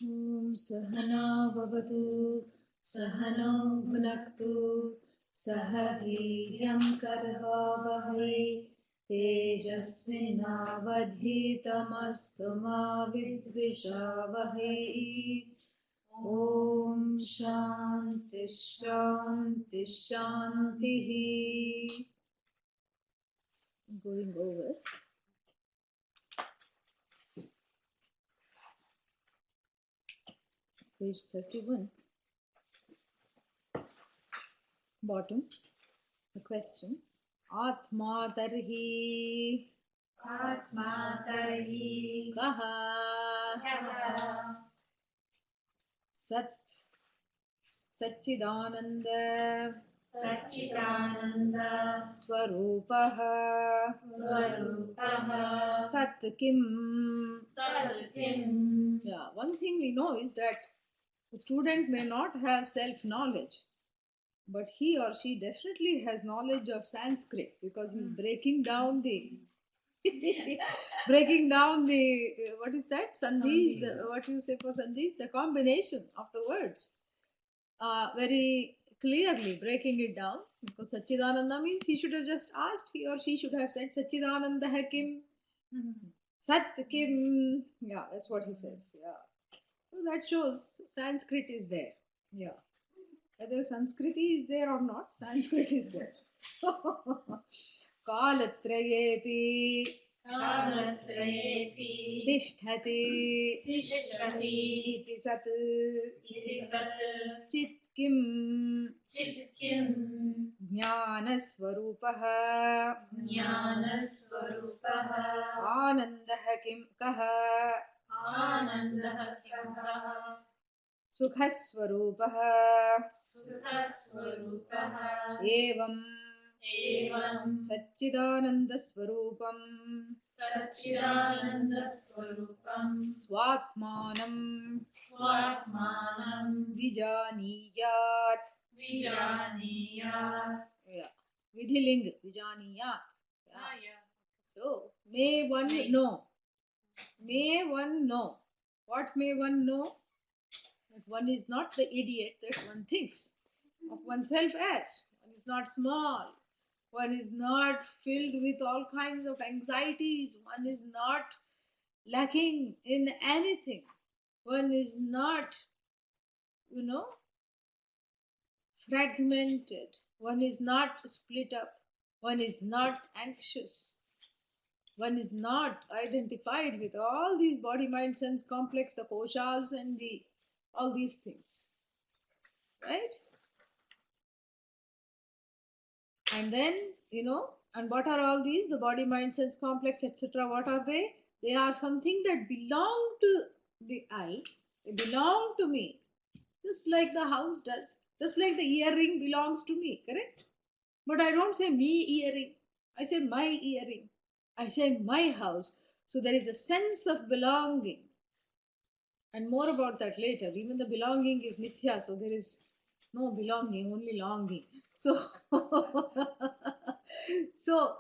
Om Sahana Bhavatu Sahano Bhunaktu Sahaviryam Karvavahai Tejasvinavadhitamastu ma vidvishavahai. Om Shanti Shanti Shanti. Going over page 31, bottom, the question. Atma tarhi kaha sat Satchidananda Swarupaha Sat Kim. Yeah, one thing we know is that the student may not have self-knowledge, but he or she definitely has knowledge of Sanskrit because he's breaking down the what is that? Sandhis, what do you say for Sandhis? The combination of the words. Very clearly breaking it down, because Satchidananda means he should have just asked, he or she should have said Satchidananda Hakim. Sat Kim. Yeah, that's what he says. Yeah. So that shows Sanskrit is there. Yeah. Whether Sanskriti is there or not, Sanskrit is there. Kalatrayepi Tishtati iti sat chit kim Jnanaswarupaha Anandah kim kaha Sukhaswarupaha Evam Satchidanandaswarupam Svatmanam Vijaniyat. Yeah. Vidhiling Vijaniyat. Yeah. So, may one know. May one know. What may one know? That one is not the idiot that one thinks of oneself as. One is not small. One is not filled with all kinds of anxieties. One is not lacking in anything. One is not, fragmented. One is not split up. One is not anxious. One is not identified with all these body, mind, sense complex, the koshas and all these things. Right? And then, and what are all these? The body, mind, sense complex, etc. What are they? They are something that belong to the I. They belong to me. Just like the house does. Just like the earring belongs to me, correct? But I don't say me earring. I say my earring. I say my house. So there is a sense of belonging. And more about that later. Even the belonging is mithya, so there is no belonging, only longing. So, so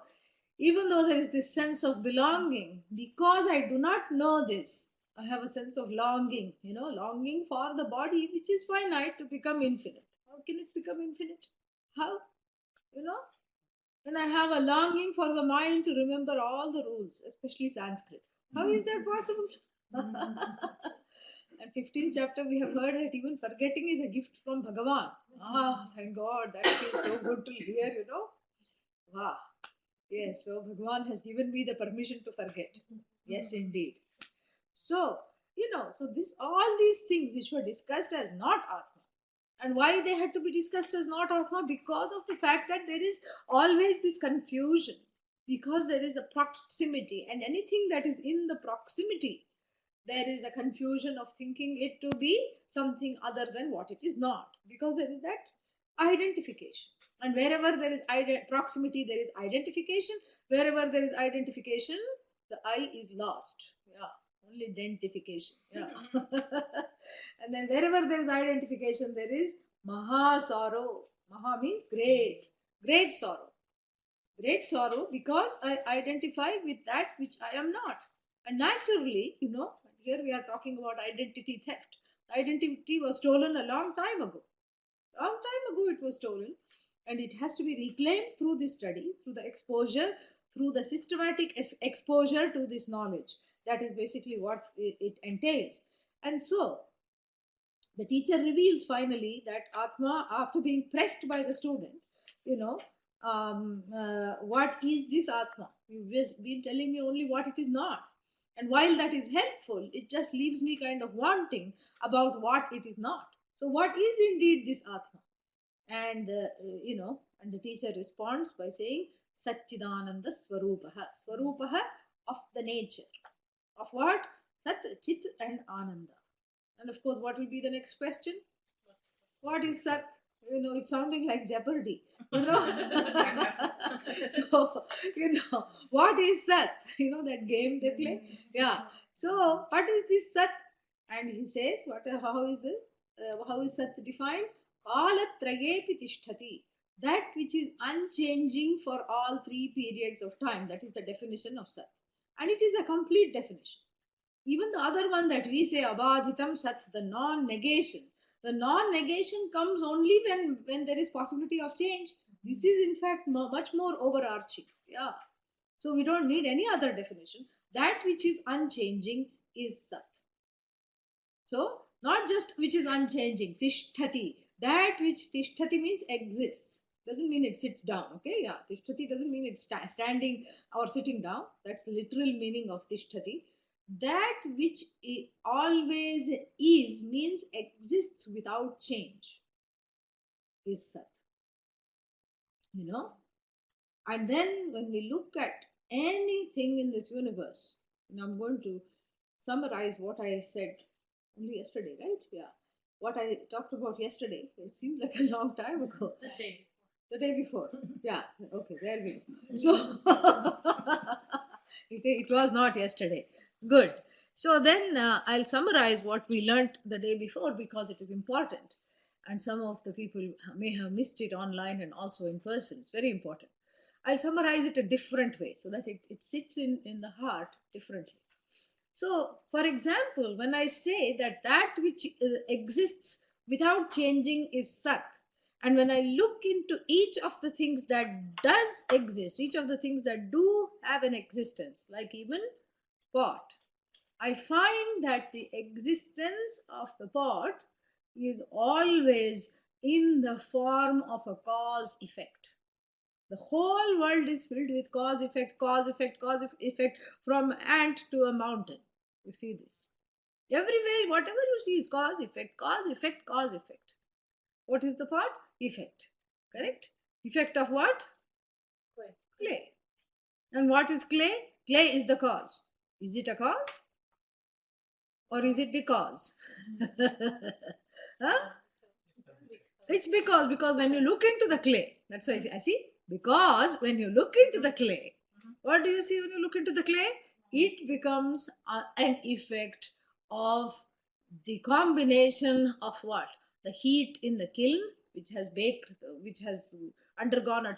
even though there is this sense of belonging, because I do not know this, I have a sense of longing, longing for the body which is finite to become infinite. How can it become infinite? How? And I have a longing for the mind to remember all the rules, especially Sanskrit. How is that possible? And 15th chapter, we have heard that even forgetting is a gift from Bhagavan. Thank God, that feels so good to hear, Wow. Yes, so Bhagavan has given me the permission to forget. Yes, indeed. So, so all these things which were discussed as not Atma. And why they had to be discussed as not Atma? Because of the fact that there is always this confusion. Because there is a proximity, and anything that is in the proximity, there is a confusion of thinking it to be something other than what it is not. Because there is that identification. And wherever there is proximity, there is identification. Wherever there is identification, the I is lost. Yeah. Only identification. Yeah. And then wherever there is identification, there is Maha sorrow. Maha means great. Great sorrow. Great sorrow because I identify with that which I am not. And naturally, Here we are talking about identity theft. Identity was stolen a long time ago. Long time ago it was stolen, and it has to be reclaimed through this study, through the exposure, through the systematic exposure to this knowledge. That is basically what it entails. And so the teacher reveals finally that Atma, after being pressed by the student, you know, what is this Atma? You've just been telling me only what it is not. And while that is helpful, it just leaves me kind of wanting about what it is not. So, what is indeed this Atma? And, and the teacher responds by saying, Satchidananda Swarupaha. Swarupaha of the nature. Of what? Sat, Chit, and Ananda. And of course, what will be the next question? What is Sat? It's sounding like Jeopardy. So, what is Sat? That game they play? Yeah. So, what is this Sat? And he says, how is it? How is Sat defined? Kalat trayepi tishtati. That which is unchanging for all 3 periods of time. That is the definition of Sat. And it is a complete definition. Even the other one that we say, abadhitam sat, the non-negation. The non-negation comes only when there is possibility of change. This is in fact much more overarching. Yeah. So we don't need any other definition. That which is unchanging is sat. So not just which is unchanging, tishtati. That which tishtati means exists. Doesn't mean it sits down. Okay, yeah. Tishtati doesn't mean it's standing or sitting down. That's the literal meaning of tishtati. That which always is means exists without change is Sat. And then when we look at anything in this universe, and I'm going to summarize what I said only yesterday, right? Yeah. What I talked about yesterday, it seems like a long time ago. The day before. Yeah. Okay, there we go. So it was not yesterday. Good. So then I'll summarize what we learnt the day before because it is important. And some of the people may have missed it online and also in person. It's very important. I'll summarize it a different way so that it sits in the heart differently. So, for example, when I say that which exists without changing is Sat, and when I look into each of the things that does exist, each of the things that do have an existence, like even pot, I find that the existence of the pot is always in the form of a cause effect. The whole world is filled with cause effect, cause effect, cause effect, from ant to a mountain. You see this. Everywhere, whatever you see is cause effect, cause effect, cause effect. What is the pot? Effect. Correct? Effect of what? Clay. And what is clay? Clay is the cause. Is it a cause? Or is it because? Huh? It's because when you look into the clay, that's why I see, because when you look into the clay, what do you see when you look into the clay? It becomes an effect of the combination of what? The heat in the kiln, which has undergone a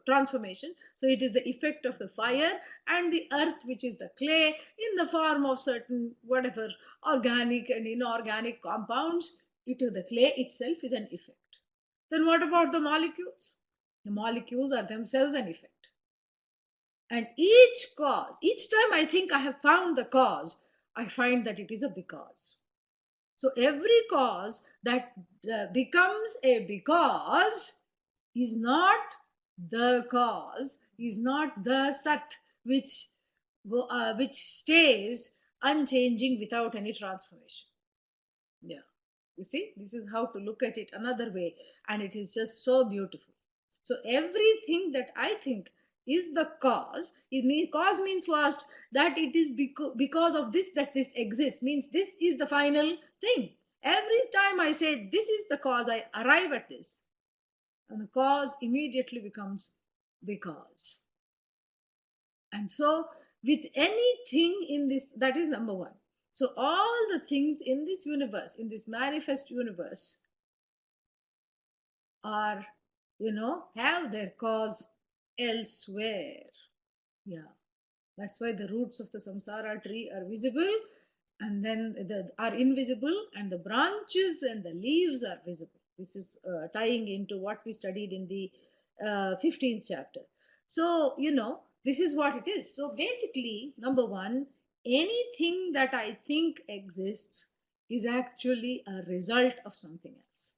transformation. So it is the effect of the fire and the earth, which is the clay, in the form of certain whatever organic and inorganic compounds. The clay itself is an effect. Then what about the molecules? The molecules are themselves an effect. And each time I think I have found the cause, I find that it is a because. So every cause that becomes a because is not the cause, is not the Sat, which stays unchanging without any transformation. Yeah. You see, this is how to look at it another way, and it is just so beautiful. So everything that I think is the cause, cause means what? That it is because of this that this exists, means this is the final thing. Every time I say this is the cause, I arrive at this, and the cause immediately becomes because. And so with anything in this, that is number one. So all the things in this universe, in this manifest universe, are, have their cause elsewhere. Yeah. That's why the roots of the samsara tree are visible and then are invisible, and the branches and the leaves are visible. This is tying into what we studied in the 15th chapter. So, this is what it is. So, basically, number one, anything that I think exists is actually a result of something else.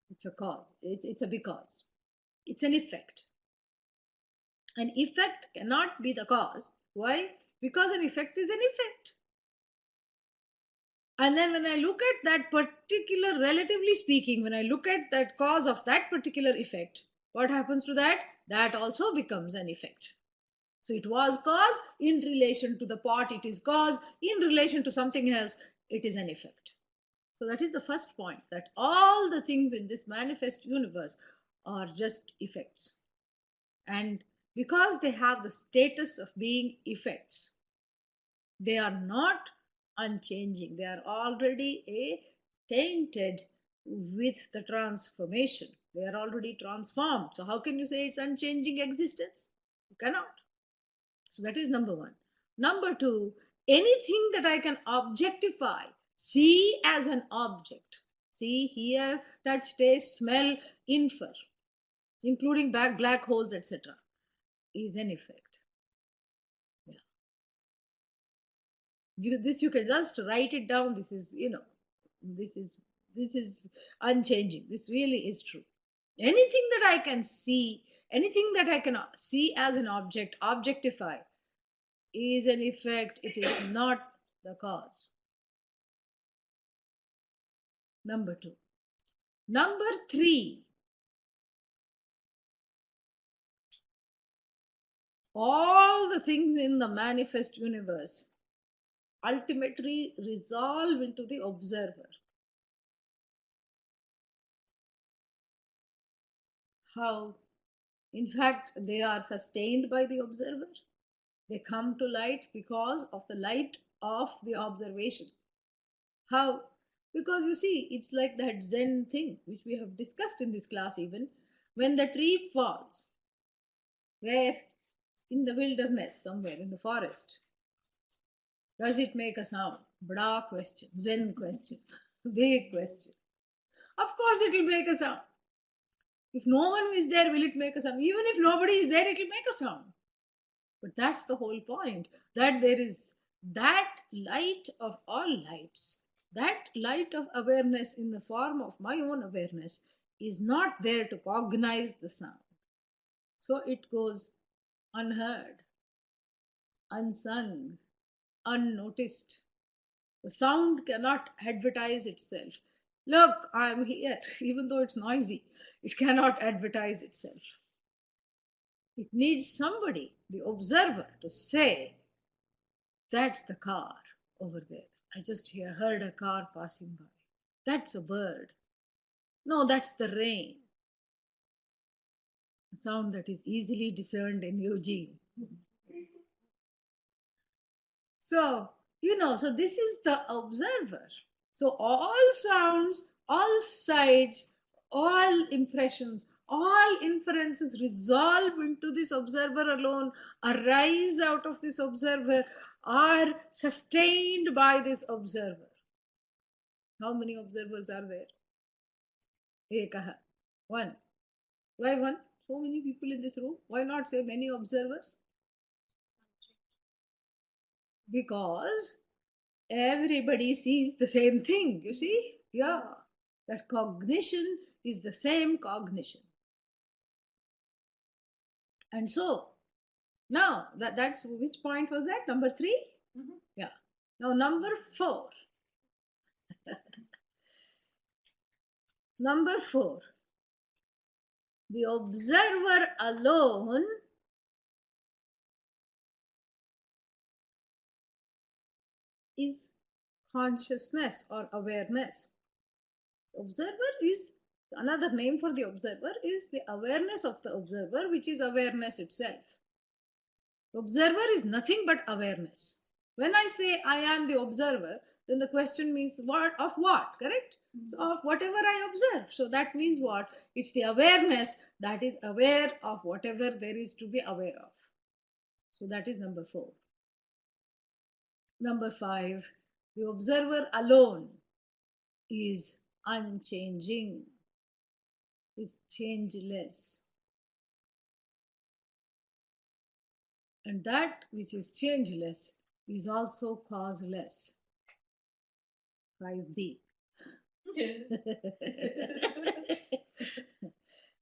It's a cause, it's a because, it's an effect. An effect cannot be the cause. Why? Because an effect is an effect. And then when I look at that particular, relatively speaking, when I look at that cause of that particular effect, what happens to that? That also becomes an effect. So it was cause in relation to the pot, it is cause in relation to something else, it is an effect. So that is the first point, that all the things in this manifest universe are just effects. And because they have the status of being effects, they are not unchanging. They are already tainted with the transformation. They are already transformed. So, how can you say it's unchanging existence? You cannot. So, that is number one. Number two, anything that I can objectify, see as an object, see, hear, touch, taste, smell, infer, including black holes, etc., is an effect. This you can just write it down. This is, this is unchanging. This really is true. Anything that I can see, anything that I can see as an object, objectify, is an effect. It is not the cause. Number two. Number three, all the things in the manifest universe ultimately resolve into the observer. How? In fact, they are sustained by the observer. They come to light because of the light of the observation. How? Because you see, it's like that Zen thing which we have discussed in this class even. When the tree falls, where in the wilderness, somewhere in the forest, does it make a sound? Bra question, Zen question, big question. Of course, it will make a sound. If no one is there, will it make a sound? Even if nobody is there, it will make a sound. But that's the whole point, that there is that light of all lights, that light of awareness in the form of my own awareness is not there to cognize the sound. So it goes unheard, unsung, unnoticed. The sound cannot advertise itself. Look, I'm here, even though it's noisy, it cannot advertise itself. It needs somebody, the observer, to say, that's the car over there. I just heard a car passing by. That's a bird. No, that's the rain. A sound that is easily discerned in Eugene. So, so this is the observer. So all sounds, all sights, all impressions, all inferences resolve into this observer alone, arise out of this observer, are sustained by this observer. How many observers are there? Ekaha. One. Why one? So many people in this room. Why not say many observers? Because everybody sees the same thing, you see? Yeah. That cognition is the same cognition. And so, now, that's which point was that? Number 3? Mm-hmm. Yeah. Now, number 4. Number 4. The observer alone is consciousness or awareness. Observer is, another name for the observer is the awareness of the observer, which is awareness itself. Observer is nothing but awareness. When I say I am the observer, then the question means what of what, correct? Mm-hmm. So of whatever I observe. So that means what? It's the awareness that is aware of whatever there is to be aware of. So that is number 4. Number 5, The observer alone is unchanging, is changeless. And that which is changeless is also causeless. 5b.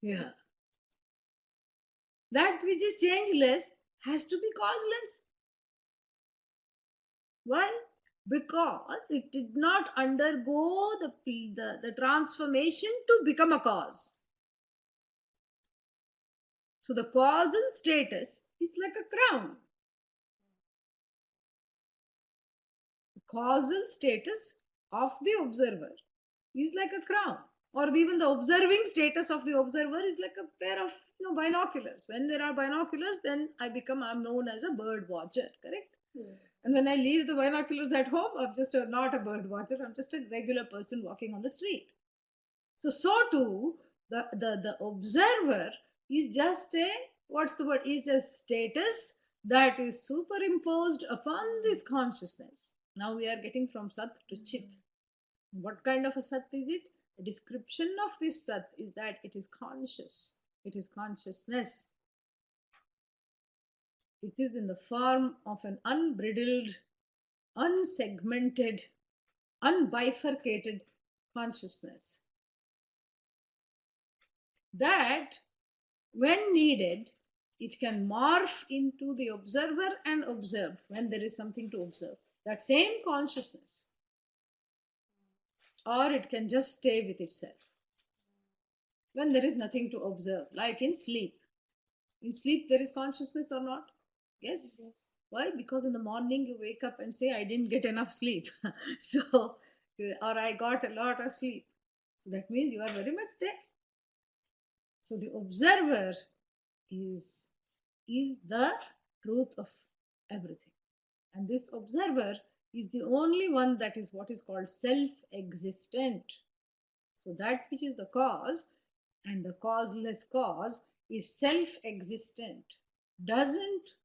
Yeah. That which is changeless has to be causeless. Why? Because it did not undergo the transformation to become a cause. So the causal status is like a crown. The causal status of the observer is like a crown. Or even the observing status of the observer is like a pair of binoculars. When there are binoculars, then I'm known as a bird watcher, correct? Yeah. And when I leave the binoculars at home, I'm just not a bird watcher. I'm just a regular person walking on the street. So too, the observer is just is a status that is superimposed upon this consciousness. Now we are getting from Sat to Chit. What kind of a Sat is it? The description of this Sat is that it is conscious. It is consciousness. It is in the form of an unbridled, unsegmented, unbifurcated consciousness. That, when needed, it can morph into the observer and observed when there is something to observe. That same consciousness. Or it can just stay with itself when there is nothing to observe, like in sleep. In sleep, there is consciousness or not? Yes. Why? Because in the morning you wake up and say, I didn't get enough sleep. Or I got a lot of sleep. So that means you are very much there. So the observer is the truth of everything. And this observer is the only one that is what is called self-existent. So that which is the cause and the causeless cause is self-existent, doesn't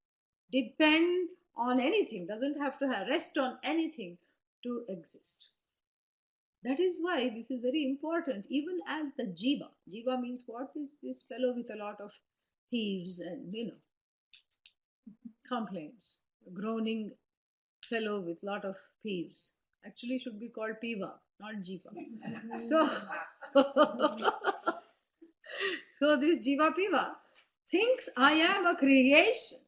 depend on anything, doesn't have to rest on anything to exist. That is why this is very important, even as the jiva. Jiva means what? This fellow with a lot of thieves and complaints, a groaning fellow with lot of thieves. Actually should be called piva, not jiva. So this jiva piva thinks I am a creation.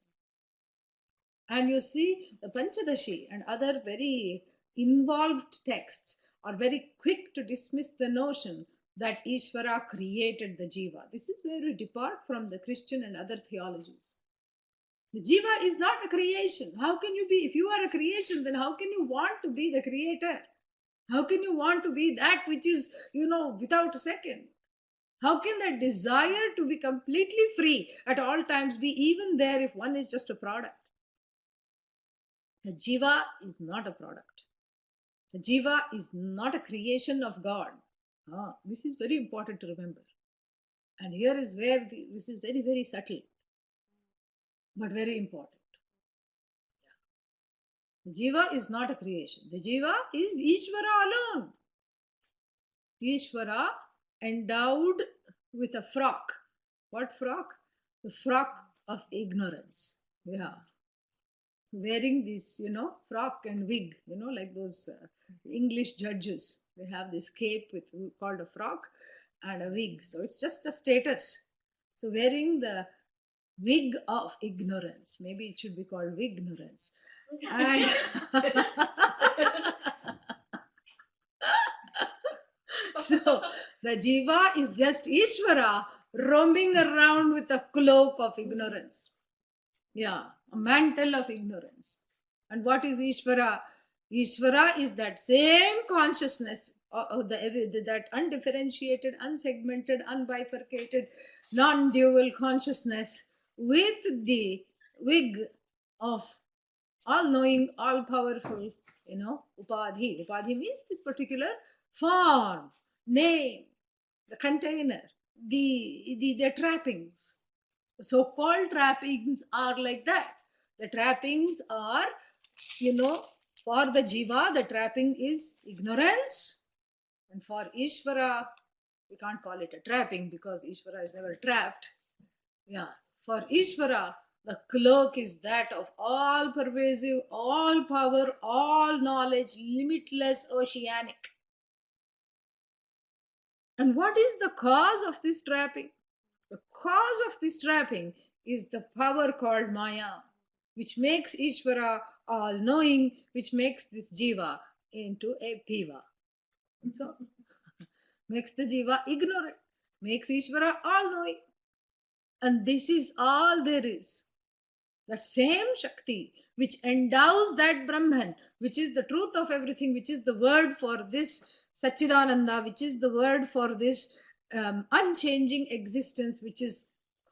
And you see, the Panchadashi and other very involved texts are very quick to dismiss the notion that Ishvara created the jiva. This is where we depart from the Christian and other theologies. The jiva is not a creation. How can you be? If you are a creation, then how can you want to be the creator? How can you want to be that which is, without a second? How can that desire to be completely free at all times be even there if one is just a product? The jiva is not a product. The jiva is not a creation of God. This is very important to remember. And here is where this is very, very subtle, but very important. The jiva is not a creation. The jiva is Ishvara alone. Ishvara endowed with a frock. What frock? The frock of ignorance. Yeah. Wearing this, frock and wig, like those English judges. They have this cape called a frock and a wig. So it's just a status. So wearing the wig of ignorance. Maybe it should be called wignorance. And so the jiva is just Ishvara roaming around with a cloak of ignorance. Yeah, a mantle of ignorance. And what is Ishvara? Ishvara is that same consciousness, that undifferentiated, unsegmented, unbifurcated, non-dual consciousness with the wig of all-knowing, all-powerful, upadhi. Upadhi means this particular form, name, the container, the trappings. The so-called trappings are like that. The trappings are, For the jiva, the trapping is ignorance, and for Ishvara, we can't call it a trapping because Ishvara is never trapped. Yeah, for Ishvara, the cloak is that of all pervasive, all power, all knowledge, limitless, oceanic. And what is the cause of this trapping? The cause of this trapping is the power called Maya, which makes Ishvara all knowing, which makes this Jiva into a Piva. So, makes the Jiva ignorant, makes Ishvara all knowing. And this is all there is. That same Shakti which endows that Brahman, which is the truth of everything, which is the word for this Satchidananda, which is the word for this unchanging existence, which is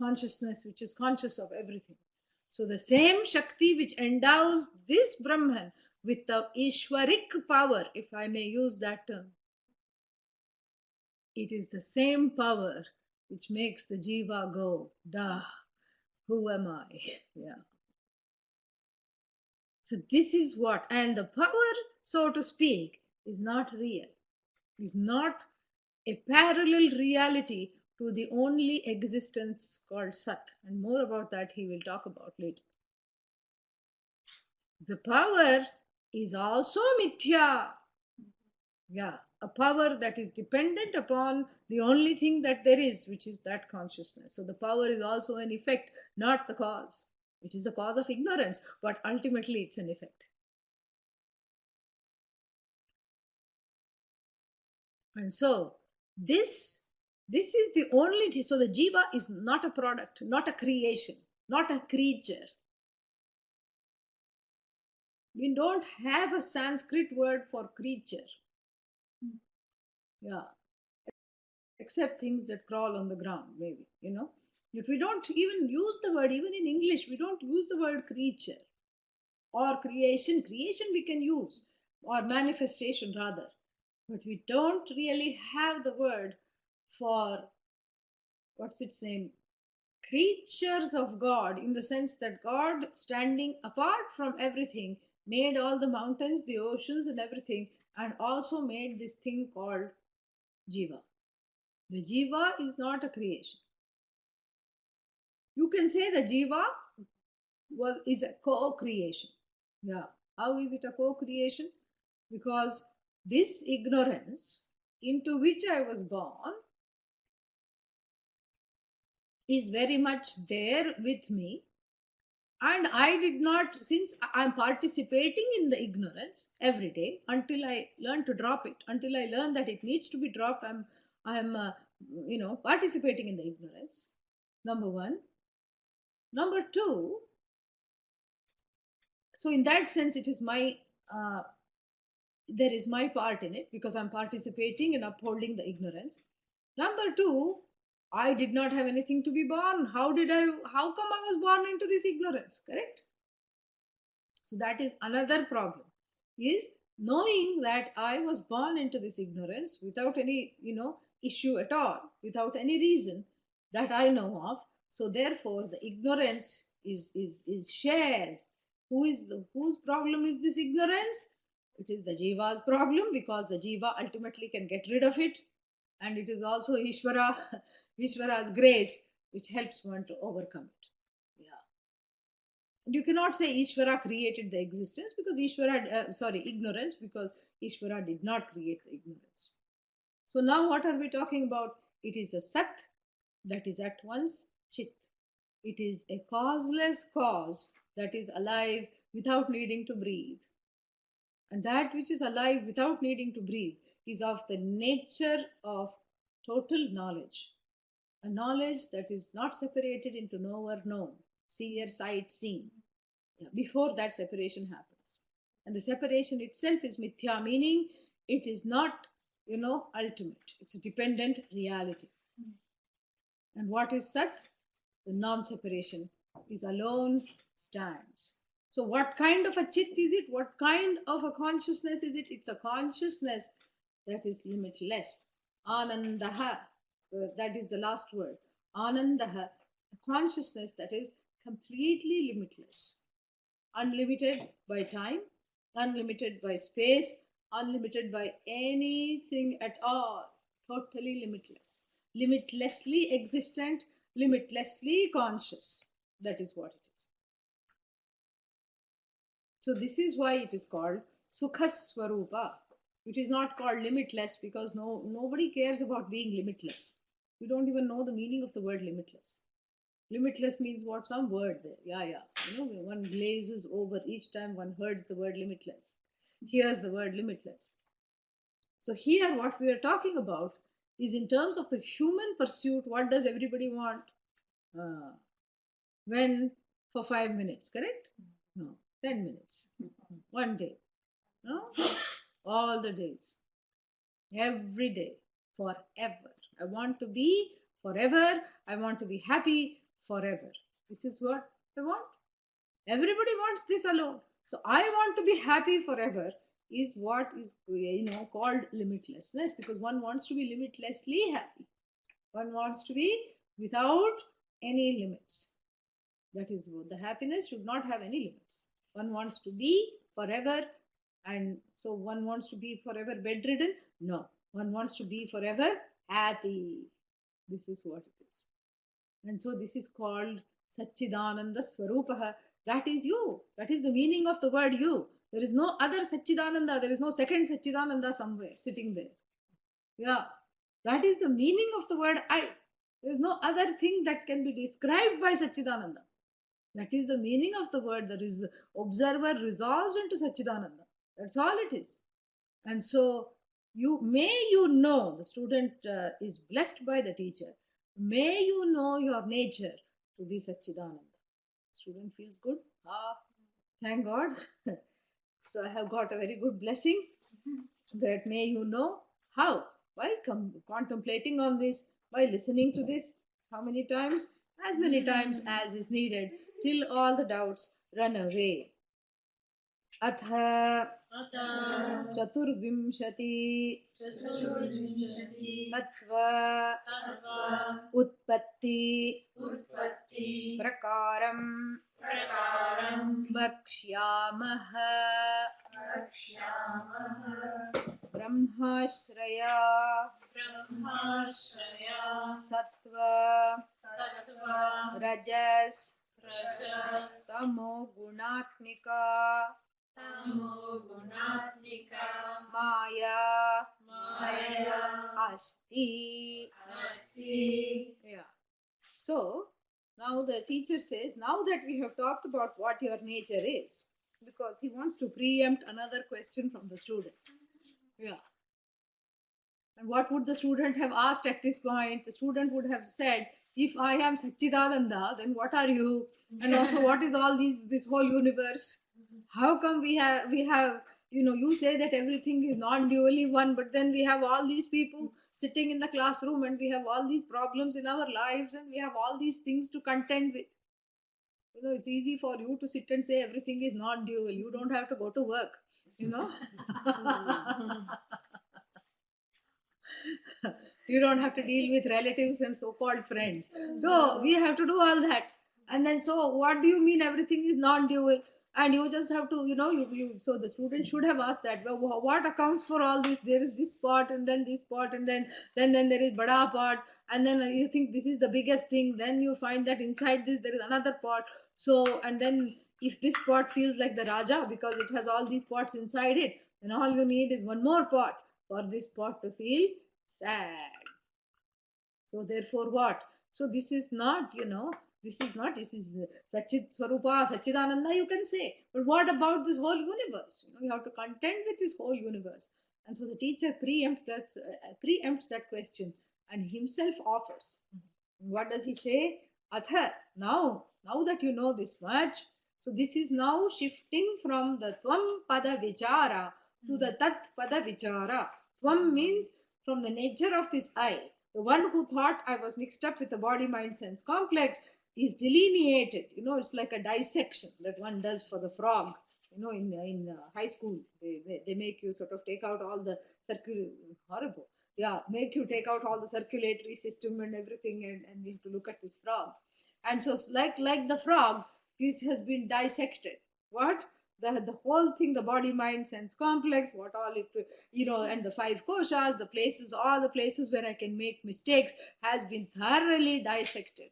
consciousness, which is conscious of everything. So the same Shakti which endows this Brahman with the Ishwarik power, if I may use that term, it is the same power which makes the Jiva go, da, who am I? Yeah. So this is what, and the power, so to speak, is not real, is not a parallel reality to the only existence called Sat. And more about that he will talk about later. The power is also Mithya. Yeah, a power that is dependent upon the only thing that there is, which is that consciousness. So the power is also an effect, not the cause. It is the cause of ignorance, but ultimately it's an effect. And so this is the only thing. So the jiva is not a product, not a creation, not a creature. We don't have a Sanskrit word for creature. Yeah, except things that crawl on the ground, maybe, you know. If we don't even use the word, even in English, we don't use the word creature or creation. Creation we can use, or manifestation rather. But we don't really have the word for, what's its name? Creatures of God, in the sense that God, standing apart from everything, made all the mountains, the oceans, and everything, and also made this thing called Jiva. The Jiva is not a creation. You can say the Jiva is a co-creation. Yeah. How is it a co-creation? Because this ignorance into which I was born is very much there with me, and I did not, since I'm participating in the ignorance every day until I learn to drop it, until I learn that it needs to be dropped. I'm participating in the ignorance. Number one. Number two, so in that sense it is my uh, there is my part in it, because I'm participating in upholding the ignorance. Number two, I did not have anything to be born. How come I was born into this ignorance? Correct? So that is another problem, is knowing that I was born into this ignorance without any, issue at all, without any reason that I know of. So therefore, the ignorance is shared. Whose problem is this ignorance? It is the jiva's problem, because the jiva ultimately can get rid of it, and it is also Ishvara's grace which helps one to overcome it. Yeah. And you cannot say Ishvara created the existence, because ignorance, because Ishvara did not create the ignorance. So now what are we talking about? It is a Sat that is at once Chit. It is a causeless cause that is alive without needing to breathe. And that which is alive without needing to breathe is of the nature of total knowledge. A knowledge that is not separated into knower known, seer sight seen. Yeah, before that separation happens. And the separation itself is mithya, meaning it is not, ultimate. It's a dependent reality. And what is Sat? The non separation is alone stands. So, what kind of a chit is it? What kind of a consciousness is it? It's a consciousness that is limitless. Anandaha, that is the last word. Anandaha, a consciousness that is completely limitless, unlimited by time, unlimited by space, unlimited by anything at all, totally limitless, limitlessly existent, limitlessly conscious. That is what it is. So this is why it is called Sukhaswarupa. It is not called limitless because nobody cares about being limitless. We don't even know the meaning of the word limitless. Limitless means what? Some word there. Yeah. One glazes over each time one hears the word limitless. Hears the word limitless. So here what we are talking about is in terms of the human pursuit, what does everybody want? Uh, when for 5 minutes, correct? No, 10 minutes. One day. No? All the days. Every day. Forever. I want to be forever. I want to be happy forever. This is what I want. Everybody wants this alone. So I want to be happy forever is what is called limitlessness, because one wants to be limitlessly happy. One wants to be without any limits. That is what the happiness should not have any limits. One wants to be forever, and so one wants to be forever bedridden. No, one wants to be forever happy. This is what it is. And so this is called Satchidananda Swarupaha. That is you. That is the meaning of the word you. There is no other Satchidananda. There is no second Satchidananda somewhere sitting there. Yeah. That is the meaning of the word I. There is no other thing that can be described by Satchidananda. That is the meaning of the word. The observer resolves into Satchidananda. That's all it is. And so the student is blessed by the teacher. May you know your nature to be Satchidananda. Student feels good. Thank God. So I have got a very good blessing that may you know how. By contemplating on this, by listening to this, how many times? As many times as is needed, till all the doubts run away. अथ चतुर्विंशति तत्त्व उत्पत्ति प्रकारं वक्ष्यामः ब्रह्माश्रया सत्व रजस तमो गुणात्मिका माया asti. Yeah. So now the teacher says, now that we have talked about what your nature is, because he wants to preempt another question from the student. Yeah. And what would the student have asked at this point? The student would have said, if I am Satchidananda, then what are you? And also, what is all this whole universe? How come we have you say that everything is non-dually one, but then we have all these people sitting in the classroom and we have all these problems in our lives and we have all these things to contend with. It's easy for you to sit and say everything is non-dual. You don't have to go to work. You don't have to deal with relatives and so-called friends. So we have to do all that. And then, so what do you mean everything is non-dual? And you just have to, so the student should have asked that. Well, what accounts for all this? There is this part, and then this part, and then there is bada part, and then you think this is the biggest thing. Then you find that inside this there is another part. So, and then if this pot feels like the Raja because it has all these pots inside it, then all you need is one more pot for this pot to feel sad. So therefore what? So this is not, this is Satchit Swarupa, Satchidananda, you can say. But what about this whole universe? You have to contend with this whole universe. And so the teacher preempts that question and himself offers. What does he say? Atha, now that you know this much, so this is now shifting from the Tvam Pada Vichara to the Tat Pada Vichara. Tvam means from the nature of this I. The one who thought I was mixed up with the body, mind, sense complex is delineated. It's like a dissection that one does for the frog. In high school, they make you sort of take out all the horrible. Yeah, make you take out all the circulatory system and everything, and you have to look at this frog. And so, like the frog, this has been dissected. What? the whole thing, the body, mind, sense complex, what all it, and the five koshas, the places, all the places where I can make mistakes has been thoroughly dissected.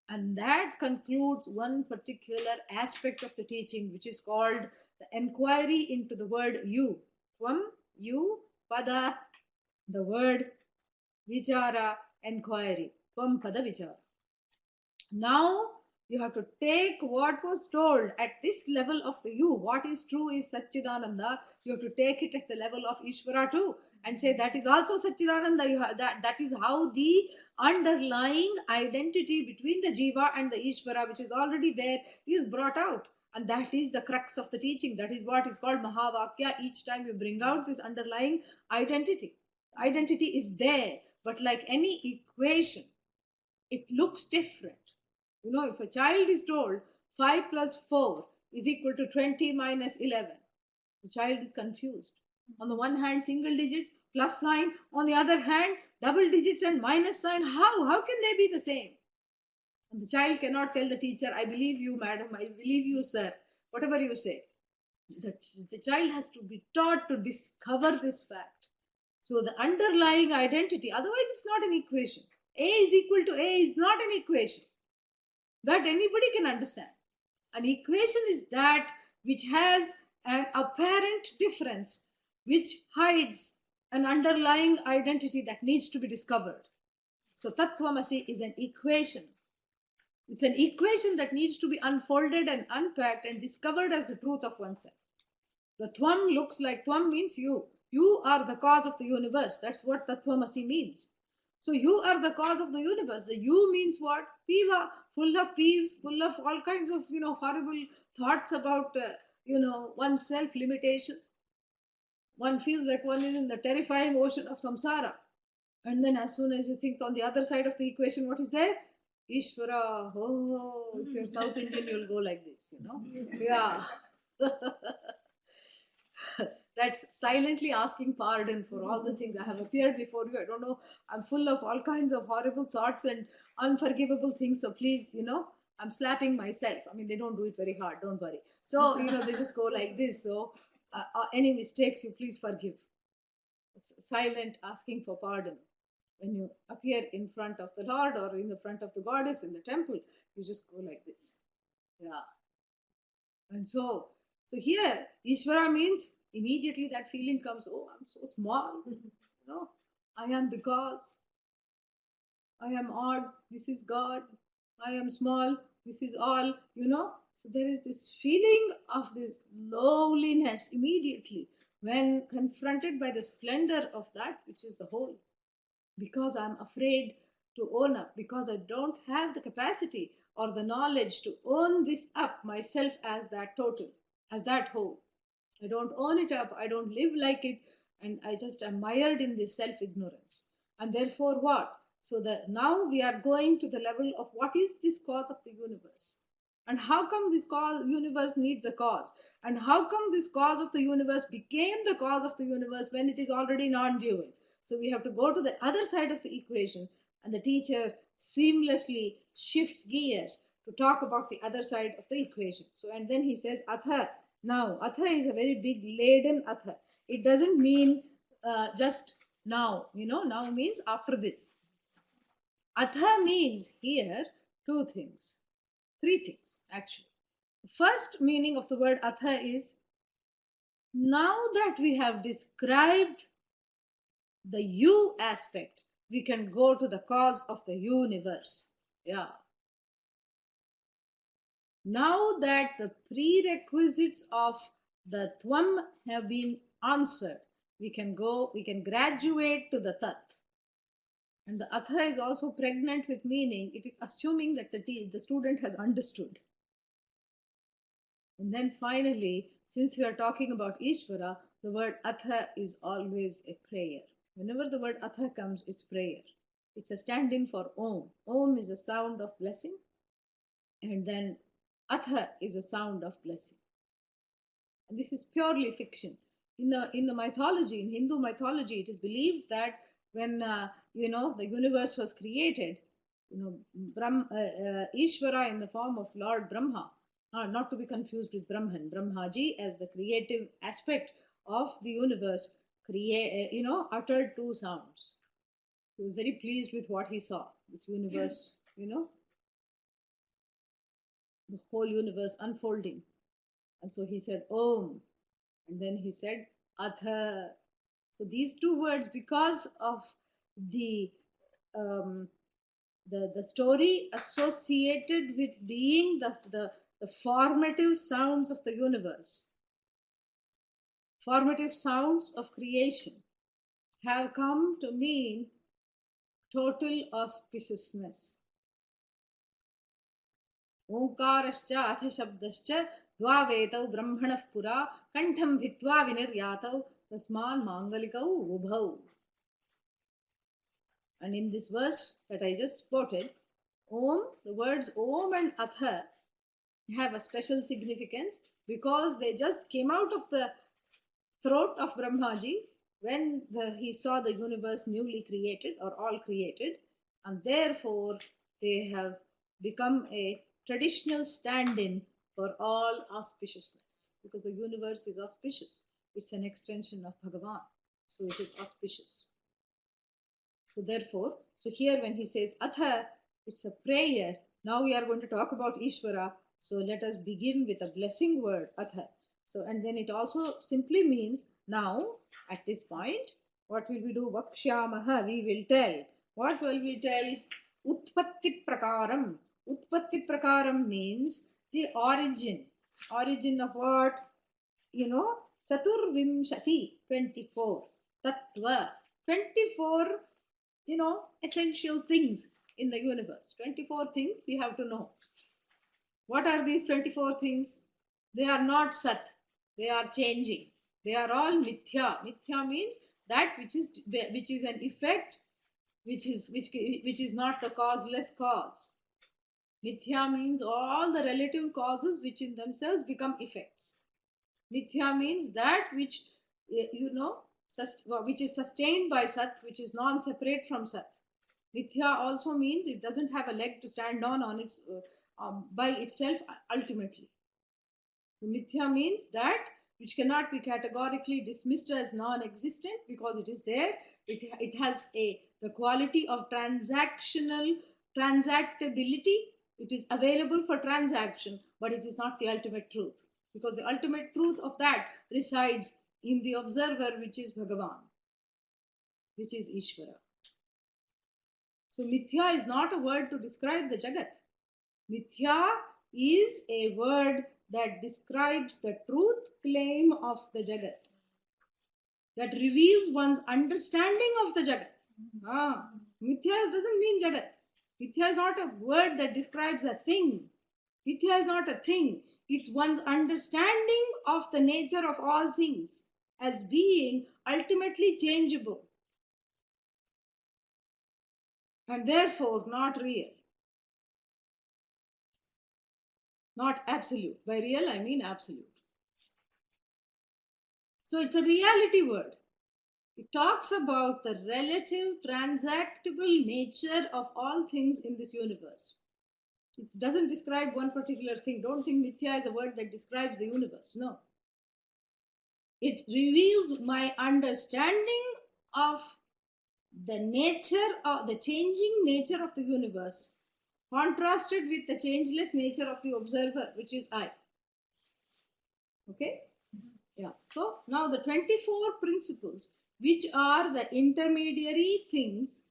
And that concludes one particular aspect of the teaching, which is called the inquiry into the word you. Tvam, you, pada, the word vichara, inquiry. Tvam, pada, vichara. Now you have to take what was told at this level of the you. What is true is Satchidananda. You have to take it at the level of Ishvara too, and say that is also Satchidananda. That is how the underlying identity between the Jiva and the Ishvara, which is already there, is brought out. And that is the crux of the teaching. That is what is called Mahavakya. Each time you bring out this underlying identity. Identity is there, but like any equation, it looks different. If a child is told 5 plus 4 is equal to 20 minus 11, the child is confused. On the one hand, single digits, plus sign. On the other hand, double digits and minus sign. How can they be the same? And the child cannot tell the teacher, I believe you, madam, I believe you, sir, whatever you say. The child has to be taught to discover this fact. So the underlying identity, otherwise it's not an equation. A is equal to A is not an equation that anybody can understand. An equation is that which has an apparent difference, which hides an underlying identity that needs to be discovered. So Tattvamasi is an equation. It's an equation that needs to be unfolded and unpacked and discovered as the truth of oneself. The Tvam looks like, Tvam means you. You are the cause of the universe. That's what Tattvamasi means. So you are the cause of the universe. The you means what? Piva, full of peeves, full of all kinds of, horrible thoughts about, oneself, limitations. One feels like one is in the terrifying ocean of samsara. And then as soon as you think on the other side of the equation, what is there? Ishvara. Oh, if you're South Indian, you'll go like this, Yeah. That's silently asking pardon for all the things I have appeared before you. I don't know. I'm full of all kinds of horrible thoughts and unforgivable things. So please, I'm slapping myself. I mean, they don't do it very hard. Don't worry. So, they just go like this. So, any mistakes, you please forgive. It's silent asking for pardon. When you appear in front of the Lord or in the front of the goddess in the temple, you just go like this. Yeah. And so here, Ishvara means immediately that feeling comes, oh, I'm so small. I am because, I am odd, this is God. I am small, this is all, So there is this feeling of this lowliness immediately when confronted by the splendor of that which is the whole. Because I'm afraid to own up, because I don't have the capacity or the knowledge to own this up myself as that total, as that whole. I don't own it up, I don't live like it, and I just am mired in this self ignorance. And therefore, what? So that now we are going to the level of what is this cause of the universe? And how come this universe needs a cause? And how come this cause of the universe became the cause of the universe when it is already non dual? So we have to go to the other side of the equation, and the teacher seamlessly shifts gears to talk about the other side of the equation. So, and then he says, Atha. Now, Atha is a very big laden Atha. It doesn't mean just now, now means after this. Atha means here two things, three things actually. The first meaning of the word Atha is now that we have described the you aspect, we can go to the cause of the universe. Yeah. Now that the prerequisites of the Tvam have been answered, we can graduate to the Tat. And the Atha is also pregnant with meaning. It is assuming that the student has understood. And then finally, since we are talking about Ishvara, the word Atha is always a prayer. Whenever the word Atha comes, it's prayer. It's a stand-in for Om. Om is a sound of blessing. And then Atha is a sound of blessing. And this is purely fiction. In the mythology, in Hindu mythology, it is believed that when the universe was created, Ishvara in the form of Lord Brahma not to be confused with Brahman. Brahmaji, as the creative aspect of the universe, uttered two sounds. He was very pleased with what he saw. This universe, the whole universe unfolding. And so he said, Om. And then he said, Atha. So these two words, because of the um, the story associated with being the formative sounds of the universe, formative sounds of creation, have come to mean total auspiciousness. ओङ्कारश्च अथ शब्दश्च द्वावेतौ ब्रह्मणः पुरा कण्ठं भित्त्वा विनिर्यातौ तस्मान् माङ्गलिकौ उभौ. And in this verse that I just quoted, Om, the words Om and Atha have a special significance because they just came out of the throat of Brahmaji when he saw the universe newly created or all created, and therefore they have become a traditional stand-in for all auspiciousness, because the universe is auspicious. It's an extension of Bhagavan, so it is auspicious. So therefore, so here when he says Atha, it's a prayer. Now we are going to talk about Ishvara. So let us begin with a blessing word, Atha. So, and then it also simply means now at this point, what will we do? Vakshyamaha, we will tell. What will we tell? Utpatti prakaram. Utpatti prakaram means the origin. Origin of what? Chaturvimshati, 24. Tattva, 24, essential things in the universe. 24 things we have to know. What are these 24 things? They are not Sat. They are changing. They are all Mithya. Mithya means that which is an effect, which is not the causeless cause. Mithya means all the relative causes which in themselves become effects. Mithya means that which which is sustained by Sat, which is non-separate from Sat. Mithya also means it doesn't have a leg to stand on its by itself ultimately. Mithya means that which cannot be categorically dismissed as non-existent because it is there. It has the quality of transactability. It is available for transaction, but it is not the ultimate truth, because the ultimate truth of that resides in the observer, which is Bhagavan, which is Ishvara. So Mithya is not a word to describe the Jagat. Mithya is a word that describes the truth claim of the Jagat, that reveals one's understanding of the Jagat. Mithya doesn't mean Jagat. Mithya is not a word that describes a thing. Mithya is not a thing. It's one's understanding of the nature of all things as being ultimately changeable and therefore not real. Not absolute. By real, I mean absolute. So it's a reality word. It talks about the relative transactable nature of all things in this universe. It doesn't describe one particular thing. Don't think Mithya is a word that describes the universe. No. It reveals my understanding of the nature of the changing nature of the universe, contrasted with the changeless nature of the observer, which is I. Okay? Yeah. So now the 24 principles, which are the intermediary things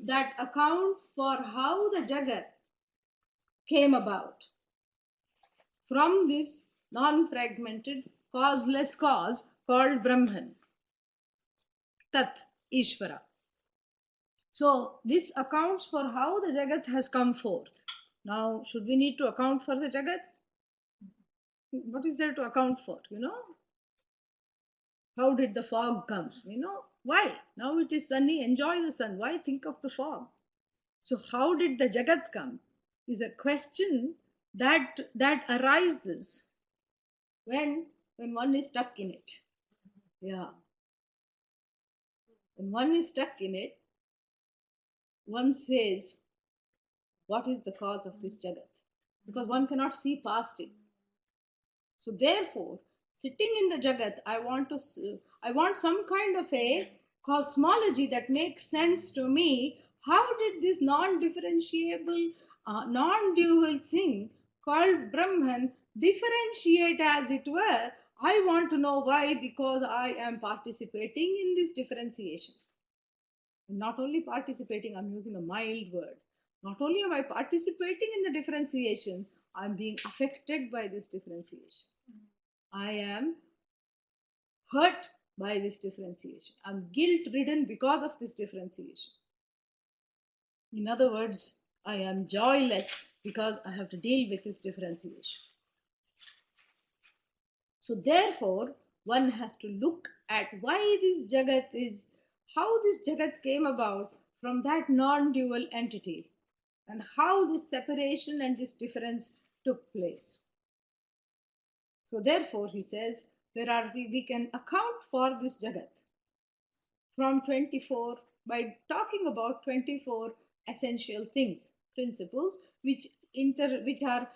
that account for how the Jagat came about from this non-fragmented, causeless cause called Brahman, Tat, Ishvara. So this accounts for how the Jagat has come forth. Now, should we need to account for the Jagat? What is there to account for? How did the fog come? Why? Now it is sunny, enjoy the sun. Why think of the fog? So how did the Jagat come is a question that arises when one is stuck in it. Yeah. When one is stuck in it, one says, what is the cause of this Jagat? because one cannot see past it. So therefore, sitting in the Jagat, I want some kind of a cosmology that makes sense to me. How did this non-differentiable, non-dual thing called Brahman differentiate, as it were? I want to know why, because I am participating in this differentiation. Not only participating, I'm using a mild word. Not only am I participating in the differentiation, I'm being affected by this differentiation. I am hurt by this differentiation. I'm guilt ridden because of this differentiation. In other words, I am joyless because I have to deal with this differentiation. So, therefore, one has to look at why this Jagat is, how this Jagat came about from that non dual entity, and how this separation and this difference took place. So, therefore, he says, we can account for this Jagat from 24 by talking about 24 essential things, principles, which are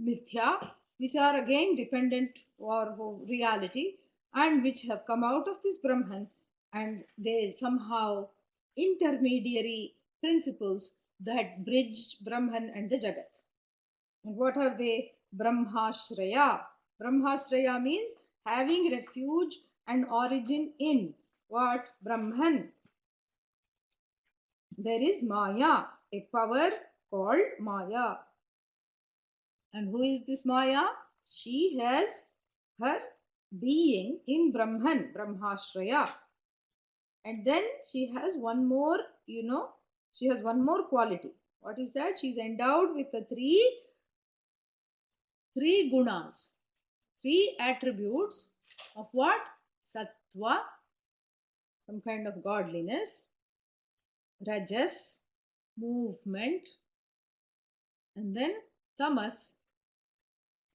mithya, which are again dependent or reality, and which have come out of this Brahman, and they somehow intermediary principles that bridged Brahman and the Jagat. And what are they? Brahmashraya. Brahmashraya means having refuge and origin in what? Brahman. There is Maya, a power called Maya. And who is this Maya? She has her being in Brahman, Brahmashraya. And then she has one more, she has one more quality. What is that? She is endowed with the three gunas, three attributes of what? Sattva, some kind of godliness, rajas, movement, and then tamas,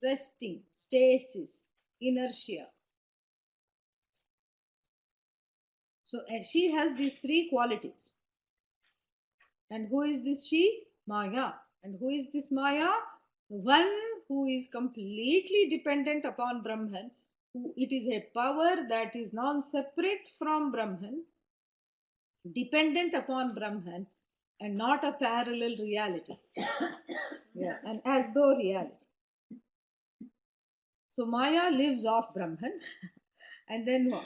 resting, stasis, inertia. So she has these three qualities. And who is this she? Maya. And who is this Maya? One who is completely dependent upon Brahman. It is a power that is non-separate from Brahman, dependent upon Brahman, and not a parallel reality. Yeah, and as though reality. So Maya lives off Brahman, and then what?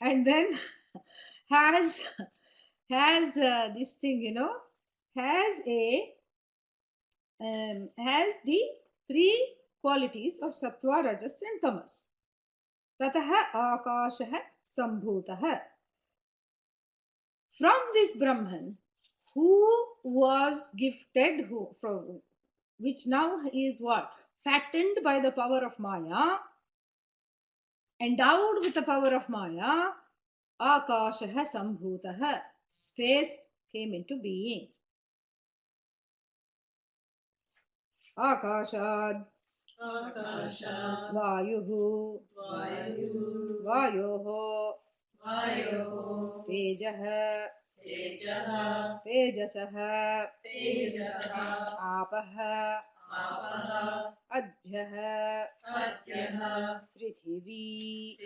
And then has this thing, has the three qualities of Sattva, Rajas, and Tamas. Tataha Akashah Sambhutah. From this Brahman, who was gifted, which now is what? Fattened by the power of Maya, endowed with the power of Maya, Akashah Sambhutah. Space came into being. Akashad Vayuhu Vayoho Tejah Tejasah Apah Adhyah Prithivi.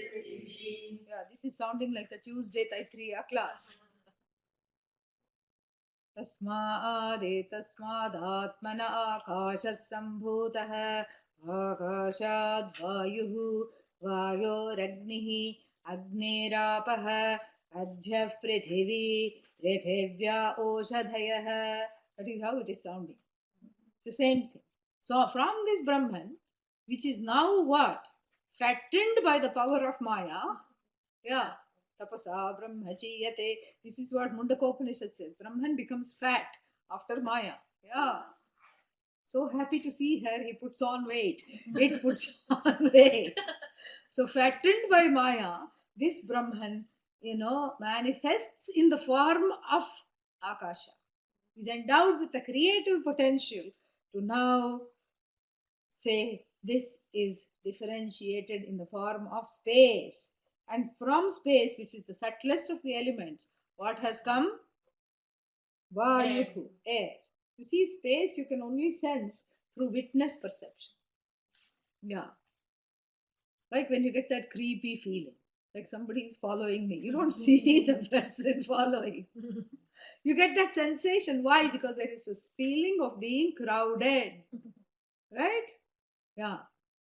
Yeah, this is sounding like the Tuesday Taitriya class. तस्मादेतस्मादात्मन आकाशः सम्भूतः आकाशाद्वायुः वायोरग्निः अग्नेरापः अद्भ्यः पृथिवी पृथिव्या ओषधयः. That is how it is sounding. It's the same thing. So from this Brahman, which is now what? Fattened by the power of Maya. Yeah. Tapasa brahmachiyate. This is what Mundakopanishad says. Brahman becomes fat after Maya. Yeah. So happy to see her. He puts on weight. It puts on weight. So fattened by Maya, this Brahman, manifests in the form of Akasha. Is endowed with the creative potential to now say this is differentiated in the form of space. And from space, which is the subtlest of the elements, what has come? Vayuhu, air. You see, space you can only sense through witness perception. Yeah. Like when you get that creepy feeling, like somebody is following me. You don't see the person following. You get that sensation. Why? Because there is this feeling of being crowded. Right? Yeah.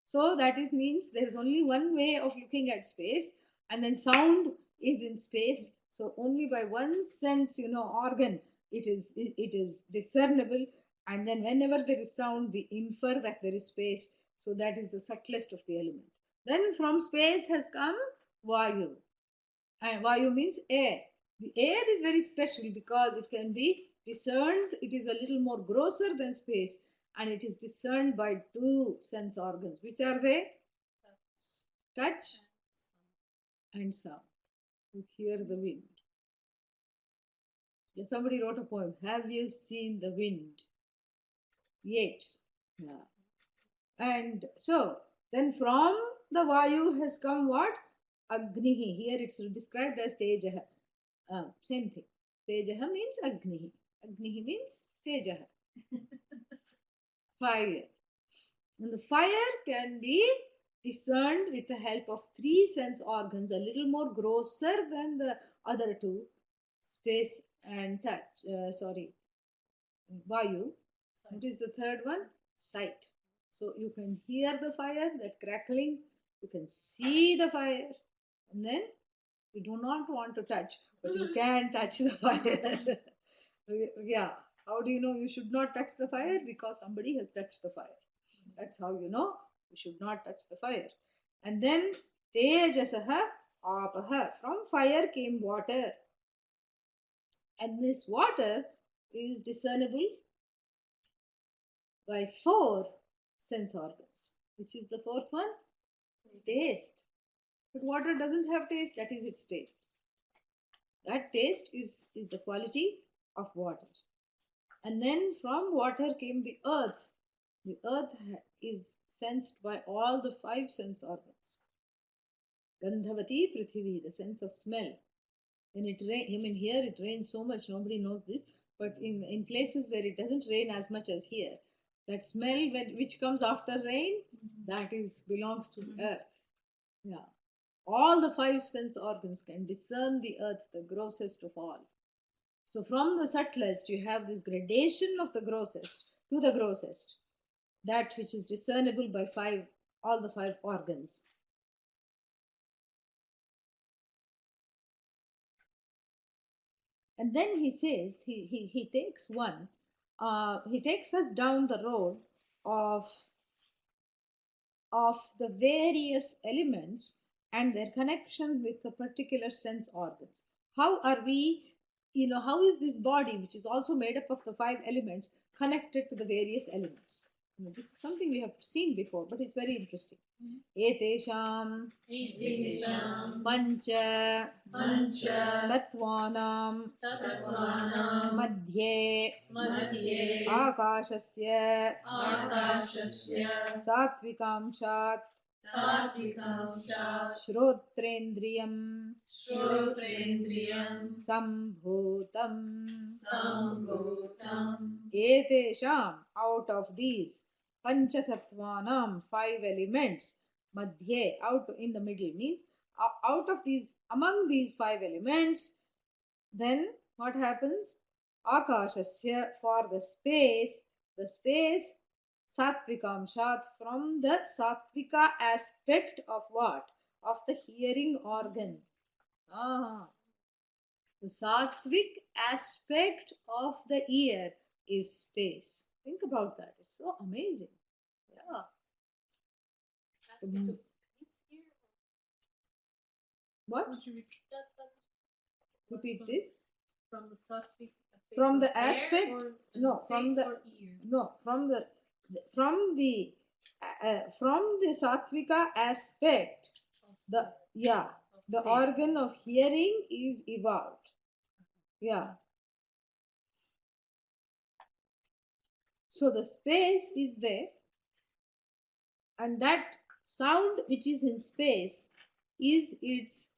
So that is means there is only one way of looking at space, and then sound is in space. So only by one sense, organ, it is discernible. And then whenever there is sound, we infer that there is space. So that is the subtlest of the element. Then from space has come Vayu, and Vayu means air. The air is very special because it can be discerned. It is a little more grosser than space, and it is discerned by two sense organs. Which are they? Touch and sound. You hear the wind. Yeah, somebody wrote a poem. Have you seen the wind? Yeats. Yeah. And so then from the Vayu has come what? Agnihi. Here it's described as Tejaha. Same thing. Tejaha means Agnihi. Agnihi means Tejaha. Fire. And the fire can be discerned with the help of three sense organs, a little more grosser than the other two, space and touch. Vayu. What is the third one? Sight. So you can hear the fire, that crackling, you can see the fire, and then you do not want to touch, but you can touch the fire. Yeah. How do you know you should not touch the fire? Because somebody has touched the fire. That's how you know you should not touch the fire. And then Tejasaha Apaha. From fire came water. And this water is discernible by four sense organs. Which is the fourth one? Taste. But water doesn't have taste, that is its taste. That taste is the quality of water. And then from water came the earth. The earth is sensed by all the five sense organs. Gandhavati Prithvi, the sense of smell. When it rains, I mean, here it rains so much, nobody knows this, but in places where it doesn't rain as much as here, that smell which comes after rain, that is belongs to the earth. Yeah. All the five sense organs can discern the earth, the grossest of all. So from the subtlest, you have this gradation of the grossest to the grossest, that which is discernible by all the five organs. And then he says, he takes one, he takes us down the road of the various elements and their connection with the particular sense organs. How are we, how is this body, which is also made up of the five elements, connected to the various elements? This is something we have seen before, but it's very interesting. Etesham pancha tattvanam madhye akashasya सात्विकांशात् श्रोत्रेन्द्रियं सम्भूतम् एतेषाम्, out of these, panchatattvanam, five elements, madhye, out in the middle, means out of these, among these five elements, then what happens? Akashasya, for the space Satvikamshat, from the Satvika aspect of what? Of the hearing organ. The Satvik aspect of the ear is space. Think about that. It's so amazing. Yeah. What? Would you repeat that? Repeat this. From the Satvik. From the aspect. No, from the ear. No, from the Satvika aspect, the organ of hearing is evolved. Yeah. So the space is there, and that sound which is in space is its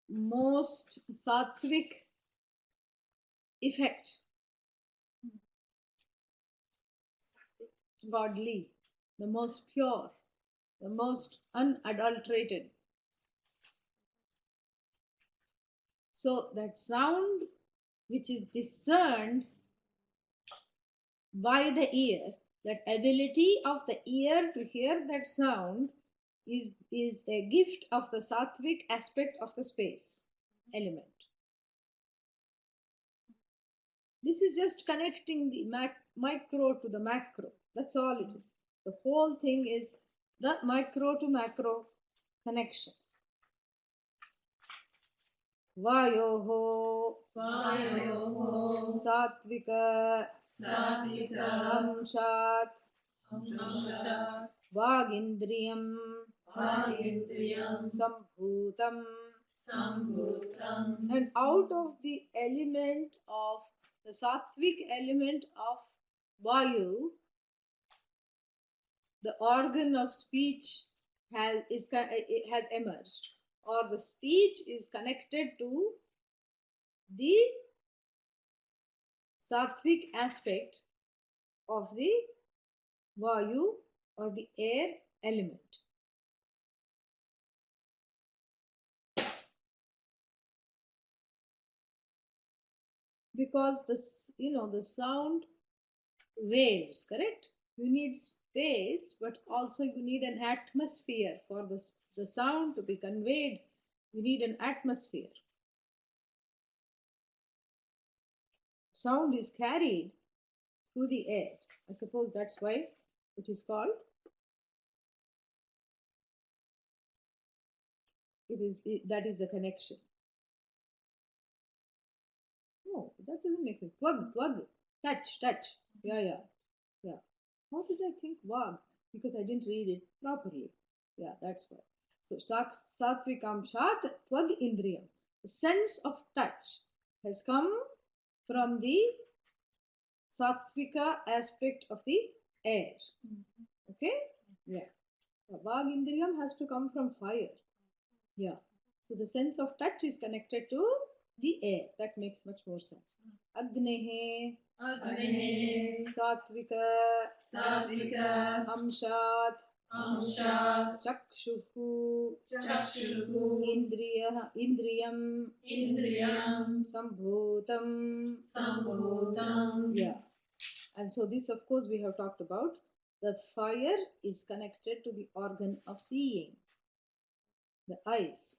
most sattvic effect. godly, the most pure, the most unadulterated. So that sound which is discerned by the ear, that ability of the ear to hear that sound is the gift of the sattvic aspect of the space element. This is just connecting the micro to the macro. That's all it is. The whole thing is the micro to macro connection. Vayoho satvika amshat vagindriyam sambhutam. And out of the element of the sattvic element of Vayu, the organ of speech has emerged, or the speech is connected to the sattvic aspect of the Vayu or the air element. Because the sound waves, correct? You need space, but also you need an atmosphere for the sound to be conveyed. You need an atmosphere. Sound is carried through the air. I suppose that's why it is called. That is the connection. No, that doesn't make sense. Twag, touch. Yeah. How did I think vag? Because I didn't read it properly. Yeah, that's why. So satvikamshat twag indriyam. The sense of touch has come from the sattvika aspect of the air. Okay? Yeah. Vag indriyam has to come from fire. Yeah. So the sense of touch is connected to the air. That makes much more sense. Agnehe satvika amshat chakshuhu indriyam sambhutam. Yeah. And so this, of course, we have talked about. The fire is connected to the organ of seeing, the eyes.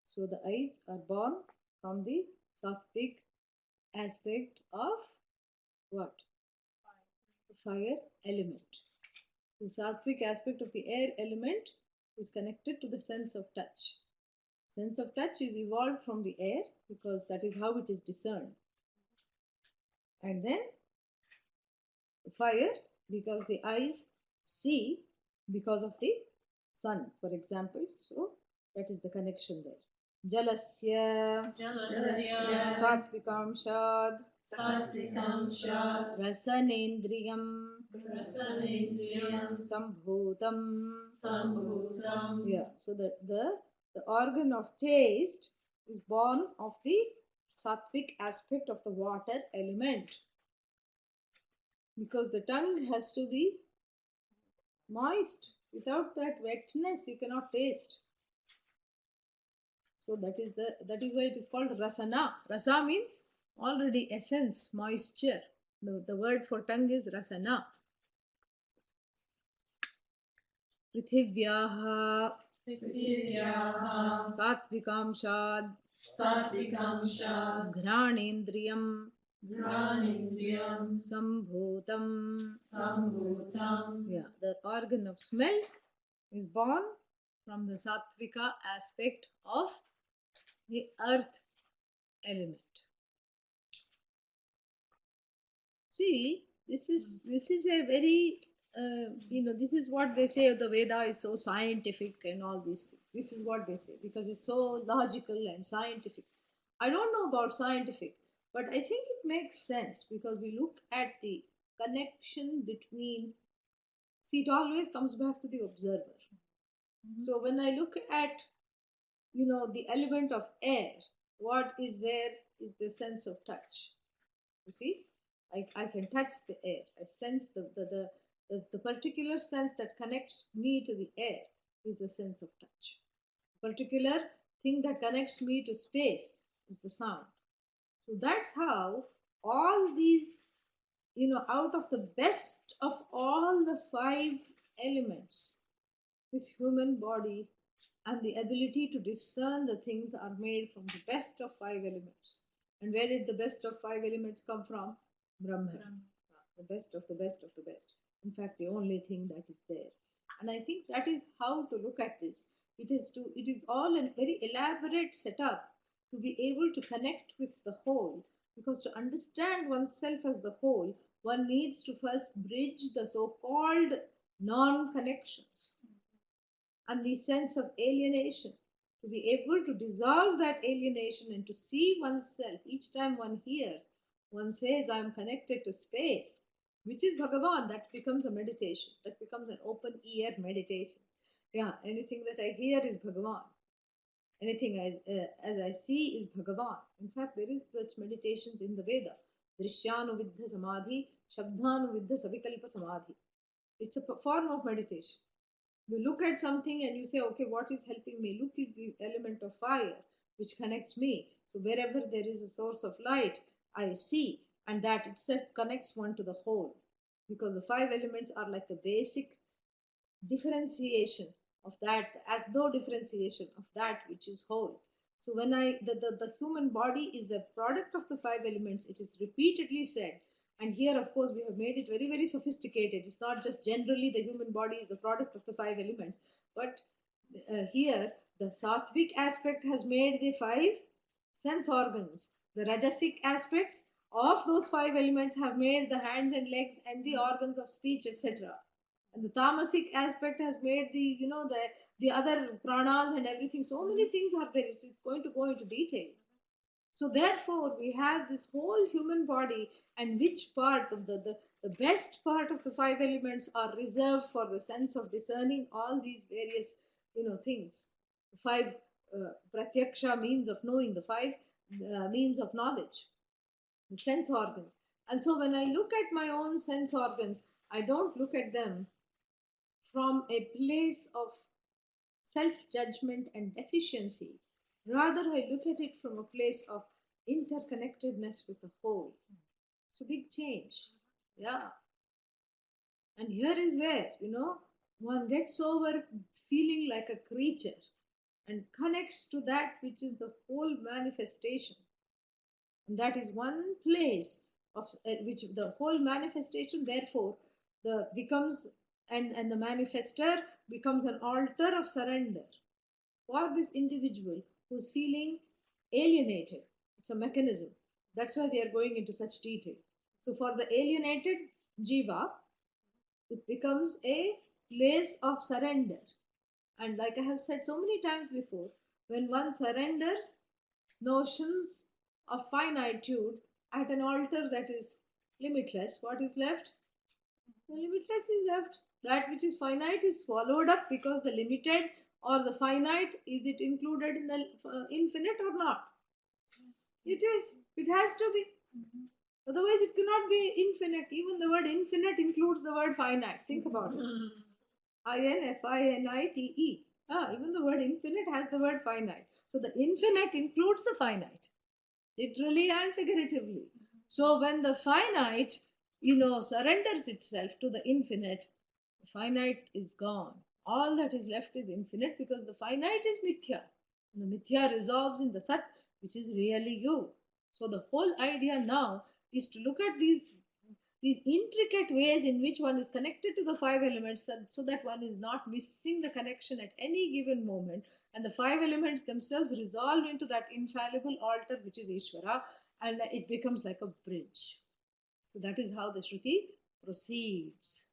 So the eyes are born from the sattvic aspect of what? The fire element. The sattvic aspect of the air element is connected to the sense of touch. Sense of touch is evolved from the air because that is how it is discerned. And then the fire, because the eyes see because of the sun, for example. So that is the connection there. Jalasya satvikamshad rasanendriyam sambhutam. Yeah, so the organ of taste is born of the sattvic aspect of the water element, because the tongue has to be moist. Without that wetness, you cannot taste. So that is why it is called rasana. Rasa means already essence, moisture. The word for tongue is rasana. Prithivyaha satvikamshad घ्राणेन्द्रियम sambhutam. Yeah, the organ of smell is born from the sattvika aspect of the earth element. See, this is a very this is what they say, the Veda is so scientific and all these things. This is what they say because it's so logical and scientific. I don't know about scientific, but I think it makes sense because we look at the connection between. See, it always comes back to the observer. So when I look at the element of air, what is there is the sense of touch. You see, I can touch the air. I sense The particular sense that connects me to the air is the sense of touch. The particular thing that connects me to space is the sound. So that's how all these, out of the best of all the five elements, this human body and the ability to discern the things are made from the best of five elements. And where did the best of five elements come from? Brahman. The best of the best of the best. In fact, the only thing that is there. And I think that is how to look at this. It is all a very elaborate setup to be able to connect with the whole. Because to understand oneself as the whole, one needs to first bridge the so called non connections and the sense of alienation, to be able to dissolve that alienation and to see oneself each time one hears, one says, I am connected to space, which is Bhagavan. That becomes a meditation, that becomes an open ear meditation. Yeah, anything that I hear is Bhagavan. Anything as I see is Bhagavan. In fact, there is such meditations in the Veda. Drishyanu Samadhi, Shabdhanu Savikalpa Samadhi. It's a form of meditation. You look at something and you say, okay, what is helping me? Look is the element of fire which connects me. So wherever there is a source of light, I see, and that itself connects one to the whole. Because the five elements are like the basic differentiation of that, as though differentiation of that which is whole. So when the human body is the product of the five elements, it is repeatedly said. And here, of course, we have made it very, very sophisticated. It's not just generally the human body is the product of the five elements, but here the sattvic aspect has made the five sense organs. The rajasic aspects of those five elements have made the hands and legs and the organs of speech, etc. And the tamasic aspect has made the other pranas and everything. So many things are there. It's going to go into detail. So therefore, we have this whole human body, and which part of the best part of the five elements are reserved for the sense of discerning all these various things. The five pratyaksha means of knowing, the five means of knowledge, the sense organs. And so when I look at my own sense organs, I don't look at them from a place of self judgment and deficiency. Rather, I look at it from a place of interconnectedness with the whole. It's a big change. Yeah. And here is where, one gets over feeling like a creature and connects to that which is the whole manifestation. And that is one place of which the whole manifestation, therefore, the becomes and the manifester becomes an altar of surrender for this individual who's feeling alienated. It's a mechanism. That's why we are going into such detail. So, for the alienated jiva, it becomes a place of surrender. And like I have said so many times before, when one surrenders notions of finitude at an altar that is limitless, what is left? The limitless is left. That which is finite is swallowed up, because the limited or the finite, is it included in the infinite or not? It is. It has to be. Otherwise, it cannot be infinite. Even the word infinite includes the word finite. Think about it. Infinite. Even the word infinite has the word finite. So the infinite includes the finite, literally and figuratively. So when the finite, surrenders itself to the infinite, the finite is gone. All that is left is infinite, because the finite is mithya. And the mithya resolves in the sat, which is really you. So the whole idea now is to look at these intricate ways in which one is connected to the five elements, so that one is not missing the connection at any given moment, and the five elements themselves resolve into that infallible altar which is Ishvara, and it becomes like a bridge. So that is how the Shruti proceeds.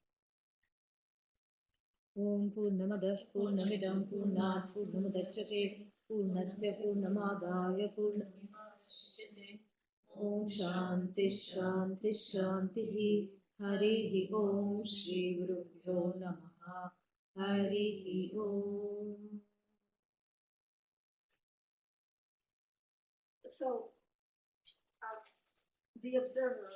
Om Purnamadah Purnamidam Purnat Purnamudachyate Purnasya Purnamadaya Purnamudachyate. Om Shanti Shanti Shanti. Hari Om Shri Gurubhyo Namaha. Hari Om. So, the observer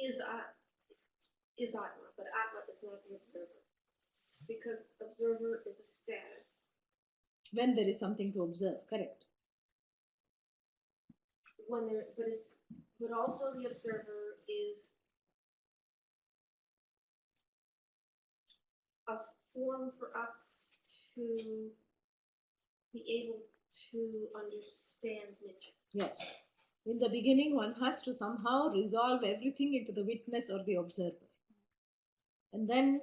is Atma, but Atma is not the observer. Because observer is a status. When there is something to observe, correct. But also the observer is a form for us to be able to understand nature. Yes. In the beginning, one has to somehow resolve everything into the witness or the observer. And then,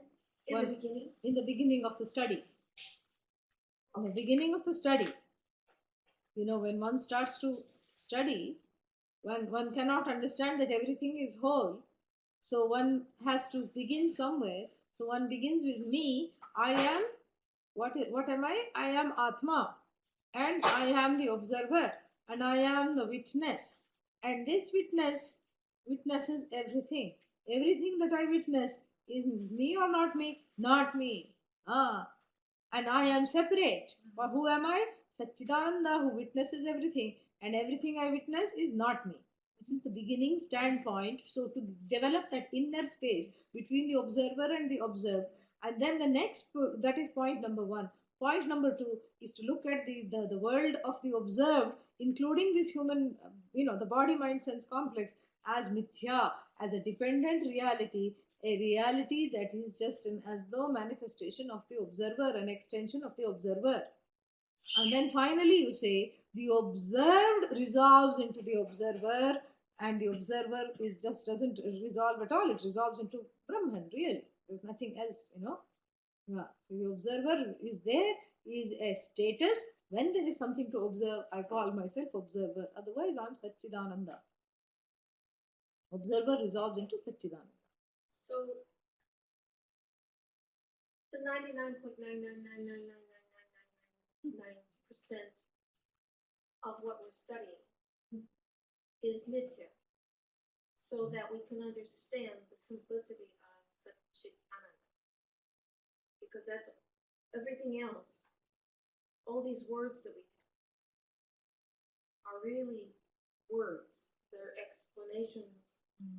In the beginning of the study. In the beginning of the study, when one starts to study, one cannot understand that everything is whole. So one has to begin somewhere. So one begins with me. I am, what am I? I am Atma. And I am the observer. And I am the witness. And this witness witnesses everything. Everything that I witness is me or not me? Not me. And I am separate. But who am I? Satchidananda, who witnesses everything. And everything I witness is not me. This is the beginning standpoint. So to develop that inner space between the observer and the observed. And then the next, that is point number one. Point number two is to look at the world of the observed, including this human, the body, mind, sense complex, as mithya, as a dependent reality, a reality that is just an as though manifestation of the observer, an extension of the observer. And then finally you say the observed resolves into the observer, and the observer is just doesn't resolve at all. It resolves into Brahman, really. There's nothing else. Yeah. So the observer is there, is a status. When there is something to observe, I call myself observer. Otherwise, I'm Satchidananda. Observer resolves into Satchidananda. So the 99.9999999% of what we're studying is mithya, so that we can understand the simplicity of Satchitananda. Because that's everything else. All these words that we have are really words. They're explanations.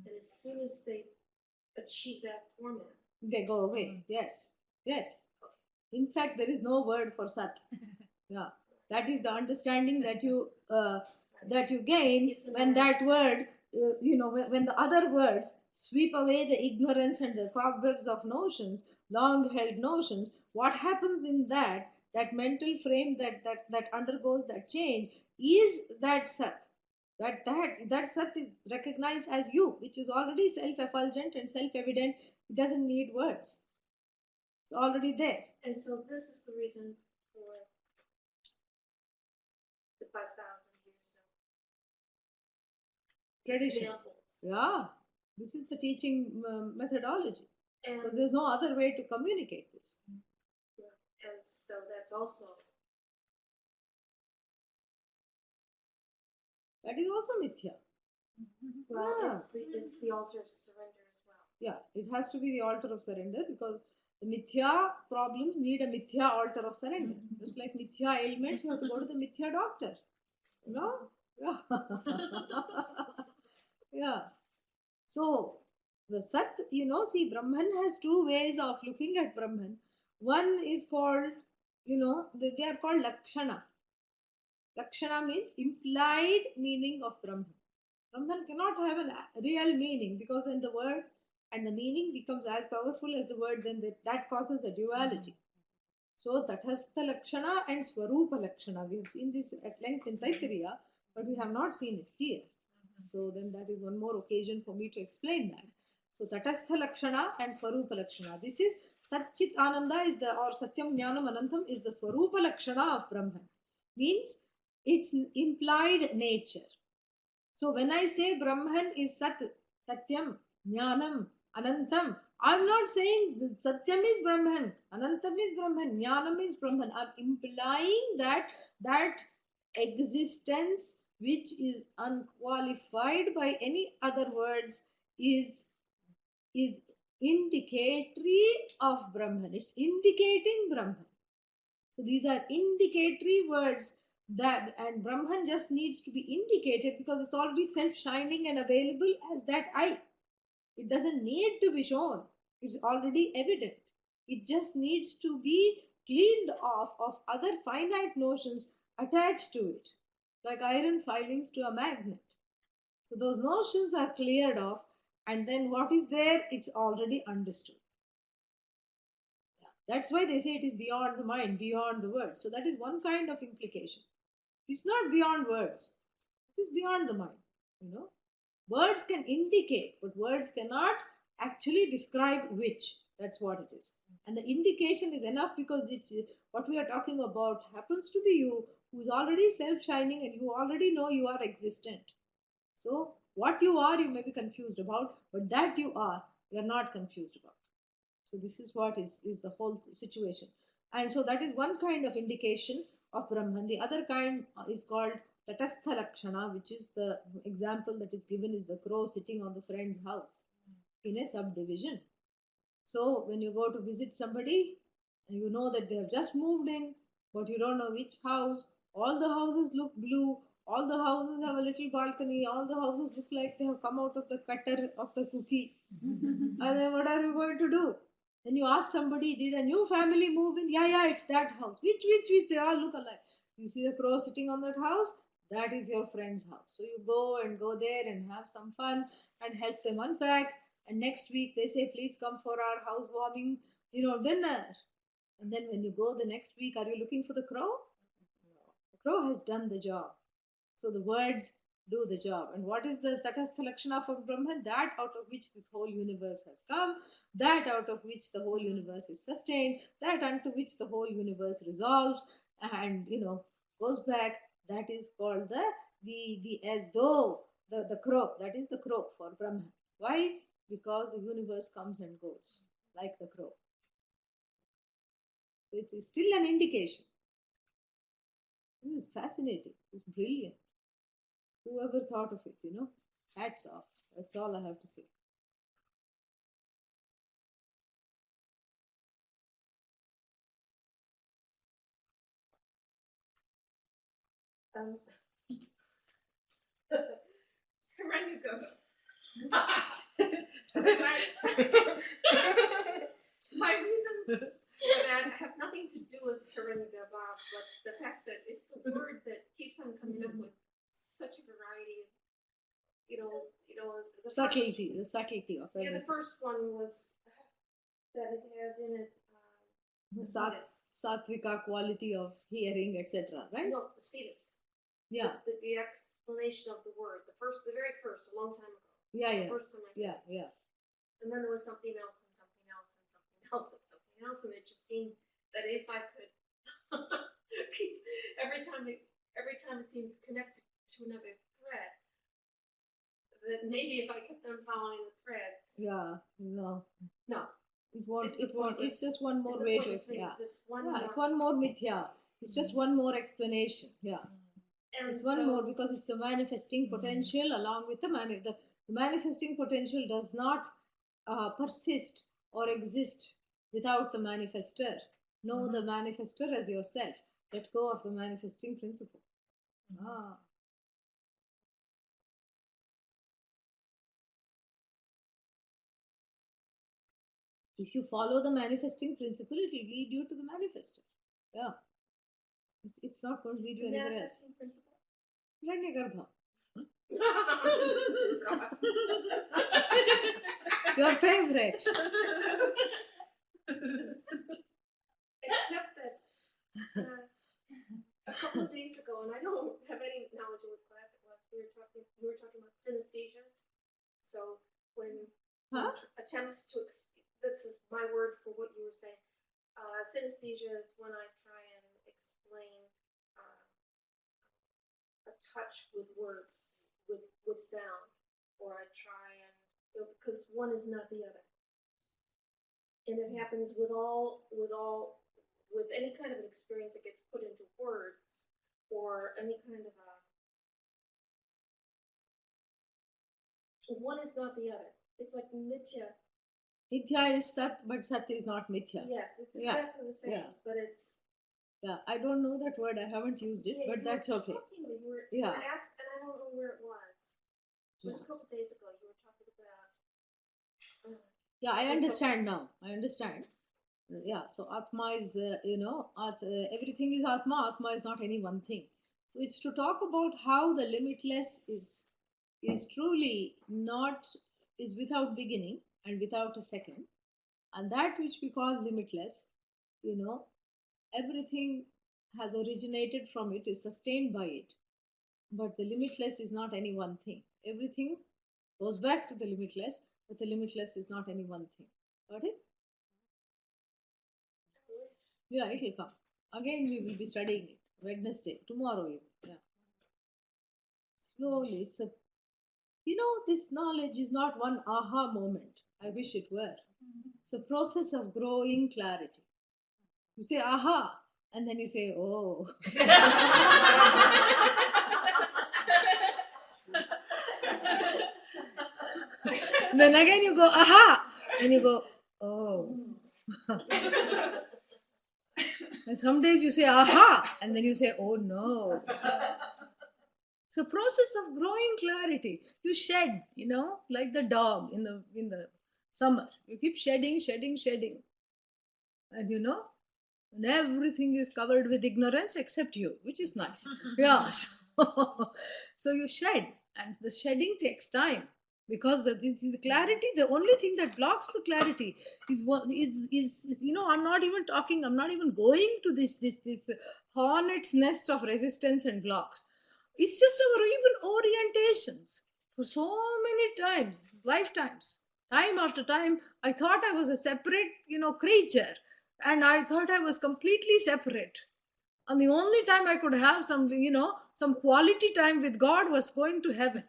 And as soon as they achieve that format, they go away. Yes. In fact, there is no word for Sat. Yeah, that is the understanding that you gain when that word, when the other words sweep away the ignorance and the cobwebs of notions, long held notions. What happens in that mental frame that undergoes that change is that Sat. That Sat is recognized as you, which is already self-effulgent and self-evident. It doesn't need words. It's already there. And so this is the reason for the 5,000 years of Tradition. examples. Yeah, this is the teaching methodology. And because there's no other way to communicate this. Yeah. And so that's also. That is also mithya. Well, Yeah. it's the altar of surrender as well. Yeah, it has to be the altar of surrender, because the mithya problems need a mithya altar of surrender. Just like mithya ailments, you have to go to the mithya doctor. No? Yeah. Yeah. So, the Sat, see, Brahman has two ways of looking at Brahman. One is called, they are called Lakshana. Lakshana means implied meaning of Brahman. Brahman cannot have a real meaning, because then the word and the meaning becomes as powerful as the word, then that causes a duality. So Tatastha Lakshana and Swarupa Lakshana. We have seen this at length in Taittiriya, but we have not seen it here. So then that is one more occasion for me to explain that. So Tatastha Lakshana and Swarupa Lakshana. This is Satchit Ananda is or Satyam Jnanam Anantam is the Swarupa Lakshana of Brahman. Means its implied nature. So when I say Brahman is Sat, Satyam, Jnanam, Anantam, I'm not saying Satyam is Brahman, Anantam is Brahman, Jnanam is Brahman. I'm implying that existence which is unqualified by any other words is indicatory of Brahman. It's indicating Brahman. So these are indicatory words, and Brahman just needs to be indicated because it's already self-shining and available as that I. It doesn't need to be shown. It's already evident. It just needs to be cleaned off of other finite notions attached to it, like iron filings to a magnet. So those notions are cleared off, and then what is there, it's already understood. That's why they say it is beyond the mind, beyond the words. So that is one kind of implication. It's not beyond words, it is beyond the mind. You know, words can indicate, but words cannot actually describe which. That's what it is. And the indication is enough because it's what we are talking about happens to be you who's already self shining and you already know you are existent. So, what you are, you may be confused about, but that you are not confused about. So this is what is the whole situation. And so that is one kind of indication of Brahman. The other kind is called Tatastha Lakshana, which is the example that is given is the crow sitting on the friend's house in a subdivision. So when you go to visit somebody and you know that they have just moved in, but you don't know which house, all the houses look blue, all the houses have a little balcony, all the houses look like they have come out of the cutter of the cookie. And then what are you going to do? Then you ask somebody, did a new family move in? Yeah, yeah, it's that house. Which? They all look alike. You see the crow sitting on that house? That is your friend's house. So you go there and have some fun and help them unpack. And next week they say, please come for our housewarming, dinner. And then when you go the next week, are you looking for the crow? No. The crow has done the job. So the words do the job. And what is the Tatastha Lakshana of Brahman? That out of which this whole universe has come, that out of which the whole universe is sustained, that unto which the whole universe resolves and goes back. That is called the as though the crow. That is the crow for Brahman. Why? Because the universe comes and goes like the crow. It is still an indication. Fascinating. It's brilliant. Whoever thought of it? Hats off. That's all I have to say. My reasons for that have nothing to do with Hiranyagarbha, but the fact that it's a word that keeps on coming up with such a variety of, the subtlety of it. Yeah, everything. the first one was that it has in it The sattvika quality of hearing, etc. Right? no, Svedis. Yeah. The explanation of the word, the very first, a long time ago. Yeah. First time I heard. Yeah. And then there was something else and something else and something else and something else, and it just seemed that if I could keep every time it seems connected to another thread, that maybe if I kept on following the threads. Yeah. No. It won't. It's just one more way to explain. Yeah. It's one more mithya. It's just one more explanation. Yeah. And it's one more because it's the manifesting potential along with the manifesting potential does not persist or exist without the manifester. Know the manifester as yourself. Let go of the manifesting principle. If you follow the manifesting principle, it will lead you to the manifester. Yeah. It's not going to lead you anywhere else. Hiranyagarbha. Your favorite. Except that a couple of days ago, and I don't have any knowledge of what class it was, we were talking about synesthesias. So when attempts to, this is my word for what you were saying. Synesthesia is when I try and explain a touch with words, with sound, or I try and, because one is not the other. And it happens with any kind of an experience that gets put into words, or any kind of one is not the other. It's like nitya. Mithya is Sat, but Sat is not Mithya. Yes, it's exactly the same, but it's. Yeah, I don't know that word. I haven't used it, but that's okay. You were asked, and I don't know where it was. It was a couple days ago. You were talking about Yeah, I understand now. I understand. Yeah, so Atma is, everything is Atma. Atma is not any one thing. So it's to talk about how the limitless is truly not, is without beginning and without a second, and that which we call limitless, you know, everything has originated from it, is sustained by it, but the limitless is not any one thing. Everything goes back to the limitless, but the limitless is not any one thing. Got it? Yeah, it will come. Again, we will be studying it. Wednesday, tomorrow even. Yeah. Slowly, this knowledge is not one aha moment. I wish it were. It's a process of growing clarity. You say aha, and then you say, oh. Then again you go, aha, and you go, oh. And some days you say, aha, and then you say, oh no. It's a process of growing clarity. You shed, like the dog in the summer. You keep shedding, shedding, shedding. And and everything is covered with ignorance except you, which is nice. Yeah. So you shed, and the shedding takes time because this is the clarity. The only thing that blocks the clarity is what is I'm not even talking. I'm not even going to this hornet's nest of resistance and blocks. It's just our even orientations. For so many times, lifetimes, time after time, I thought I was a separate, creature, and I thought I was completely separate. And the only time I could have something, some quality time with God was going to heaven.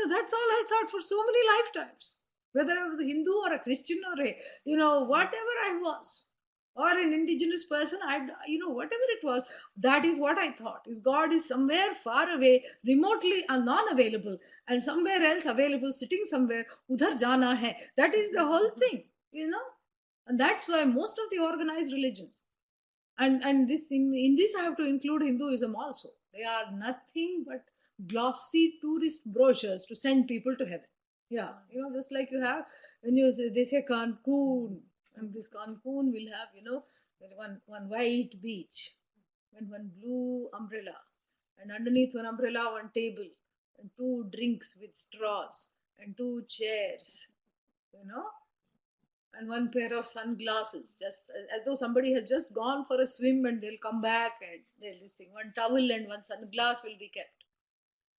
That's all I thought for so many lifetimes. Whether I was a Hindu or a Christian or whatever I was, or an indigenous person, whatever it was, that is what I thought. Is God is somewhere far away, remotely and non-available, and somewhere else available, sitting somewhere. Udhar jana hai. That is the whole thing. And that's why most of the organized religions, and this in this I have to include Hinduism also. They are nothing but glossy tourist brochures to send people to heaven. Yeah, just like you have when they say Cancun, and this Cancun will have one white beach and one blue umbrella, and underneath one umbrella one table and two drinks with straws and two chairs, you know and one pair of sunglasses, just as though somebody has just gone for a swim and they'll come back and they'll this thing. One towel and one sunglass will be kept.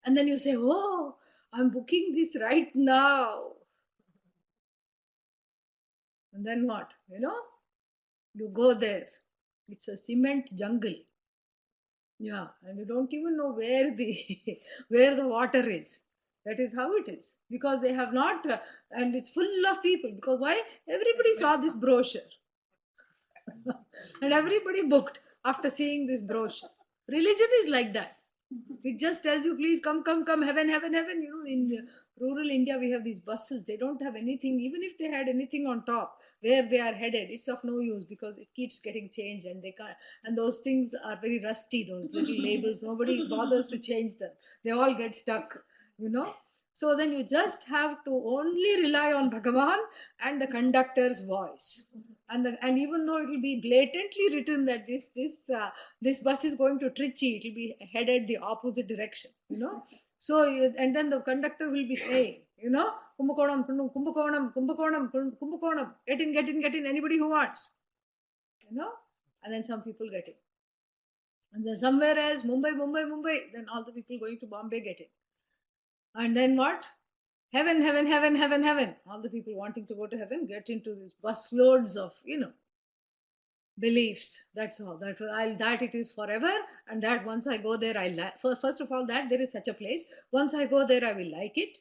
And then you say, oh, I'm booking this right now. And then what? You go there. It's a cement jungle. Yeah, and you don't even know where the where the water is. That is how it is, because they have not, and it's full of people. Because why? Everybody saw this brochure. And everybody booked after seeing this brochure. Religion is like that. It just tells you, please come, come, come, heaven, heaven, heaven. In rural India, we have these buses. They don't have anything. Even if they had anything on top where they are headed, it's of no use because it keeps getting changed and they can't. And those things are very rusty, those little labels. Nobody bothers to change them. They all get stuck. So then you just have to only rely on Bhagavan and the conductor's voice. And even though it will be blatantly written that this bus is going to Trichy, it will be headed the opposite direction. So and then the conductor will be saying, Kumbakonam, Kumbakonam, Kumbakonam, Kumbakonam, get in, get in, get in, anybody who wants. And then some people get in. And then somewhere else, Mumbai, Mumbai, Mumbai, then all the people going to Bombay get in. And then what? Heaven, heaven, heaven, heaven, heaven. All the people wanting to go to heaven get into these busloads of, beliefs. That's all. That it is forever, and that once I go there, I like. First of all, that there is such a place. Once I go there, I will like it.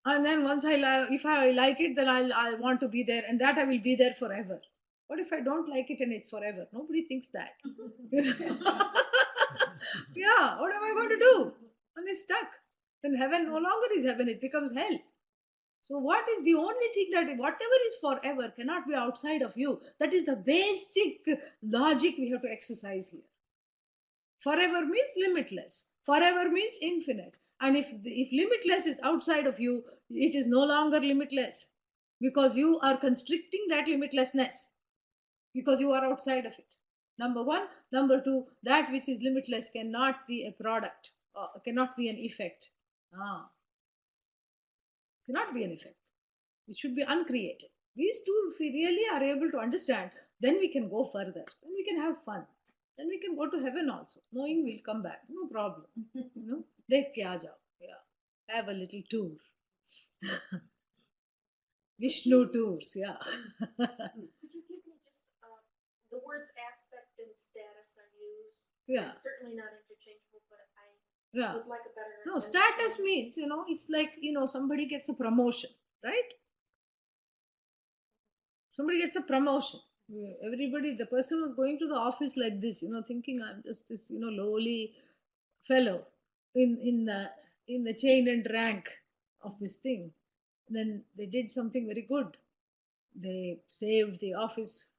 And then once if I like it, then I want to be there, and that I will be there forever. What if I don't like it and it's forever? Nobody thinks that. Yeah, what am I going to do? And it's stuck. Then heaven no longer is heaven, it becomes hell. So what is the only thing that whatever is forever cannot be outside of you? That is the basic logic we have to exercise here. Forever means limitless. Forever means infinite. And if limitless is outside of you, it is no longer limitless. because you are constricting that limitlessness, because you are outside of it. Number one. Number two, that which is limitless cannot be a product, or cannot be an effect. Ah, cannot be an effect. It should be uncreated. These two, if we really are able to understand, then we can go further. Then we can have fun. Then we can go to heaven also, knowing we'll come back. No problem. Dekh ke aa jao. Yeah. Have a little tour. Vishnu tours. Yeah. Could you give me just the words aspect and status are used? Yeah. It's certainly not interchangeable, but I Yeah. would like a better No, status means, it's like, somebody gets a promotion, right? Somebody gets a promotion. Everybody, the person was going to the office like this, thinking I'm just this, lowly fellow in the chain and rank of this thing. Then they did something very good. They saved the office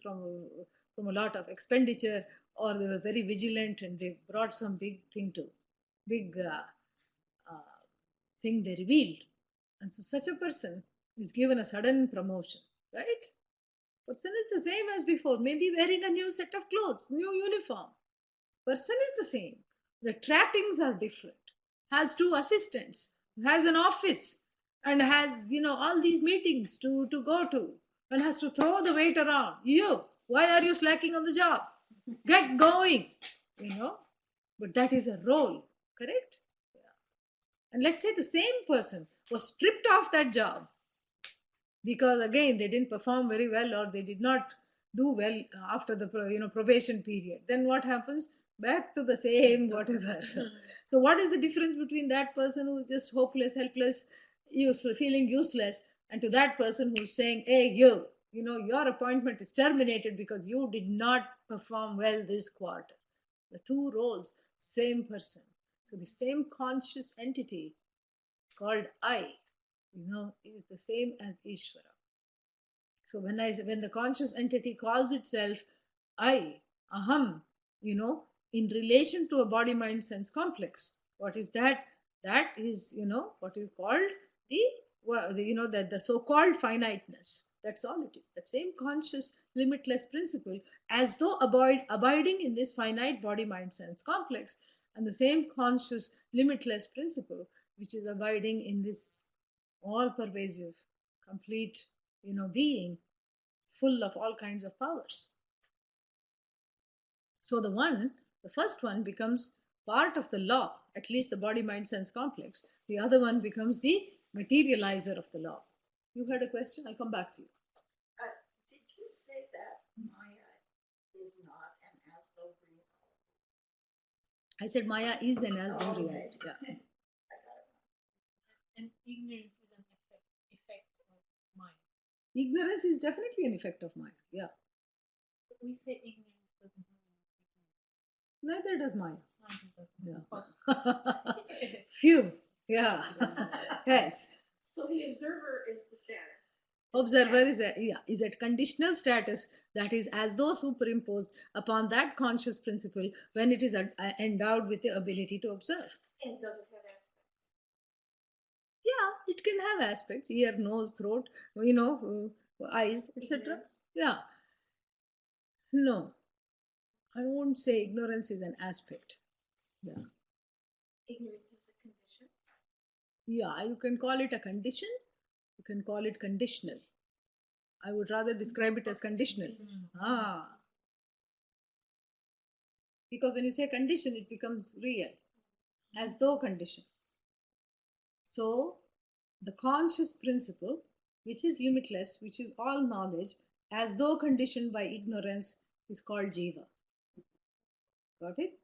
from a lot of expenditure, or they were very vigilant and they brought some big thing they revealed. And so such a person is given a sudden promotion, right? Person is the same as before, maybe wearing a new set of clothes, new uniform. Person is the same. The trappings are different. Has two assistants, has an office, and has, all these meetings to go to, and has to throw the weight around. Why are you slacking on the job? Get going, But that is a role, correct? And let's say the same person was stripped off that job because again they didn't perform very well, or they did not do well after the probation period. Then what happens? Back to the same whatever. So what is the difference between that person who is just hopeless, helpless, useless, feeling useless, and to that person who's saying, hey, your appointment is terminated because you did not perform well this quarter? The two roles, same person. So the same conscious entity called I, is the same as Ishvara. So when the conscious entity calls itself I, aham, in relation to a body mind sense complex, what is that? That is, what is called the so-called finiteness. That's all it is. That same conscious limitless principle, as though abiding in this finite body mind sense complex, and the same conscious limitless principle which is abiding in this all pervasive, complete, being full of all kinds of powers. So the first one becomes part of the law, at least the body mind sense complex. The other one becomes the materializer of the law. You had a question? I'll come back to you. Did you say that Maya is not an as though reality? I said Maya is an as though reality. Yeah. And ignorance is an effect of mind. Ignorance is definitely an effect of Maya. Yeah. But we say ignorance doesn't have Neither does Maya. Neither does Yeah. Phew. Yeah. Yes. So the observer is the status. Observer is at conditional status, that is as though superimposed upon that conscious principle when it is endowed with the ability to observe. And does it have aspects? Yeah, it can have aspects: ear, nose, throat, eyes, etc. Yeah. No, I won't say ignorance is an aspect. Yeah. Ignorance is a condition. Yeah, you can call it a condition. You can call it conditional. I would rather describe it as conditional. Because when you say condition, it becomes real, as though condition. So, the conscious principle, which is limitless, which is all knowledge, as though conditioned by ignorance, is called Jiva. Got it?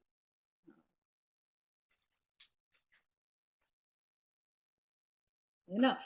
Enough.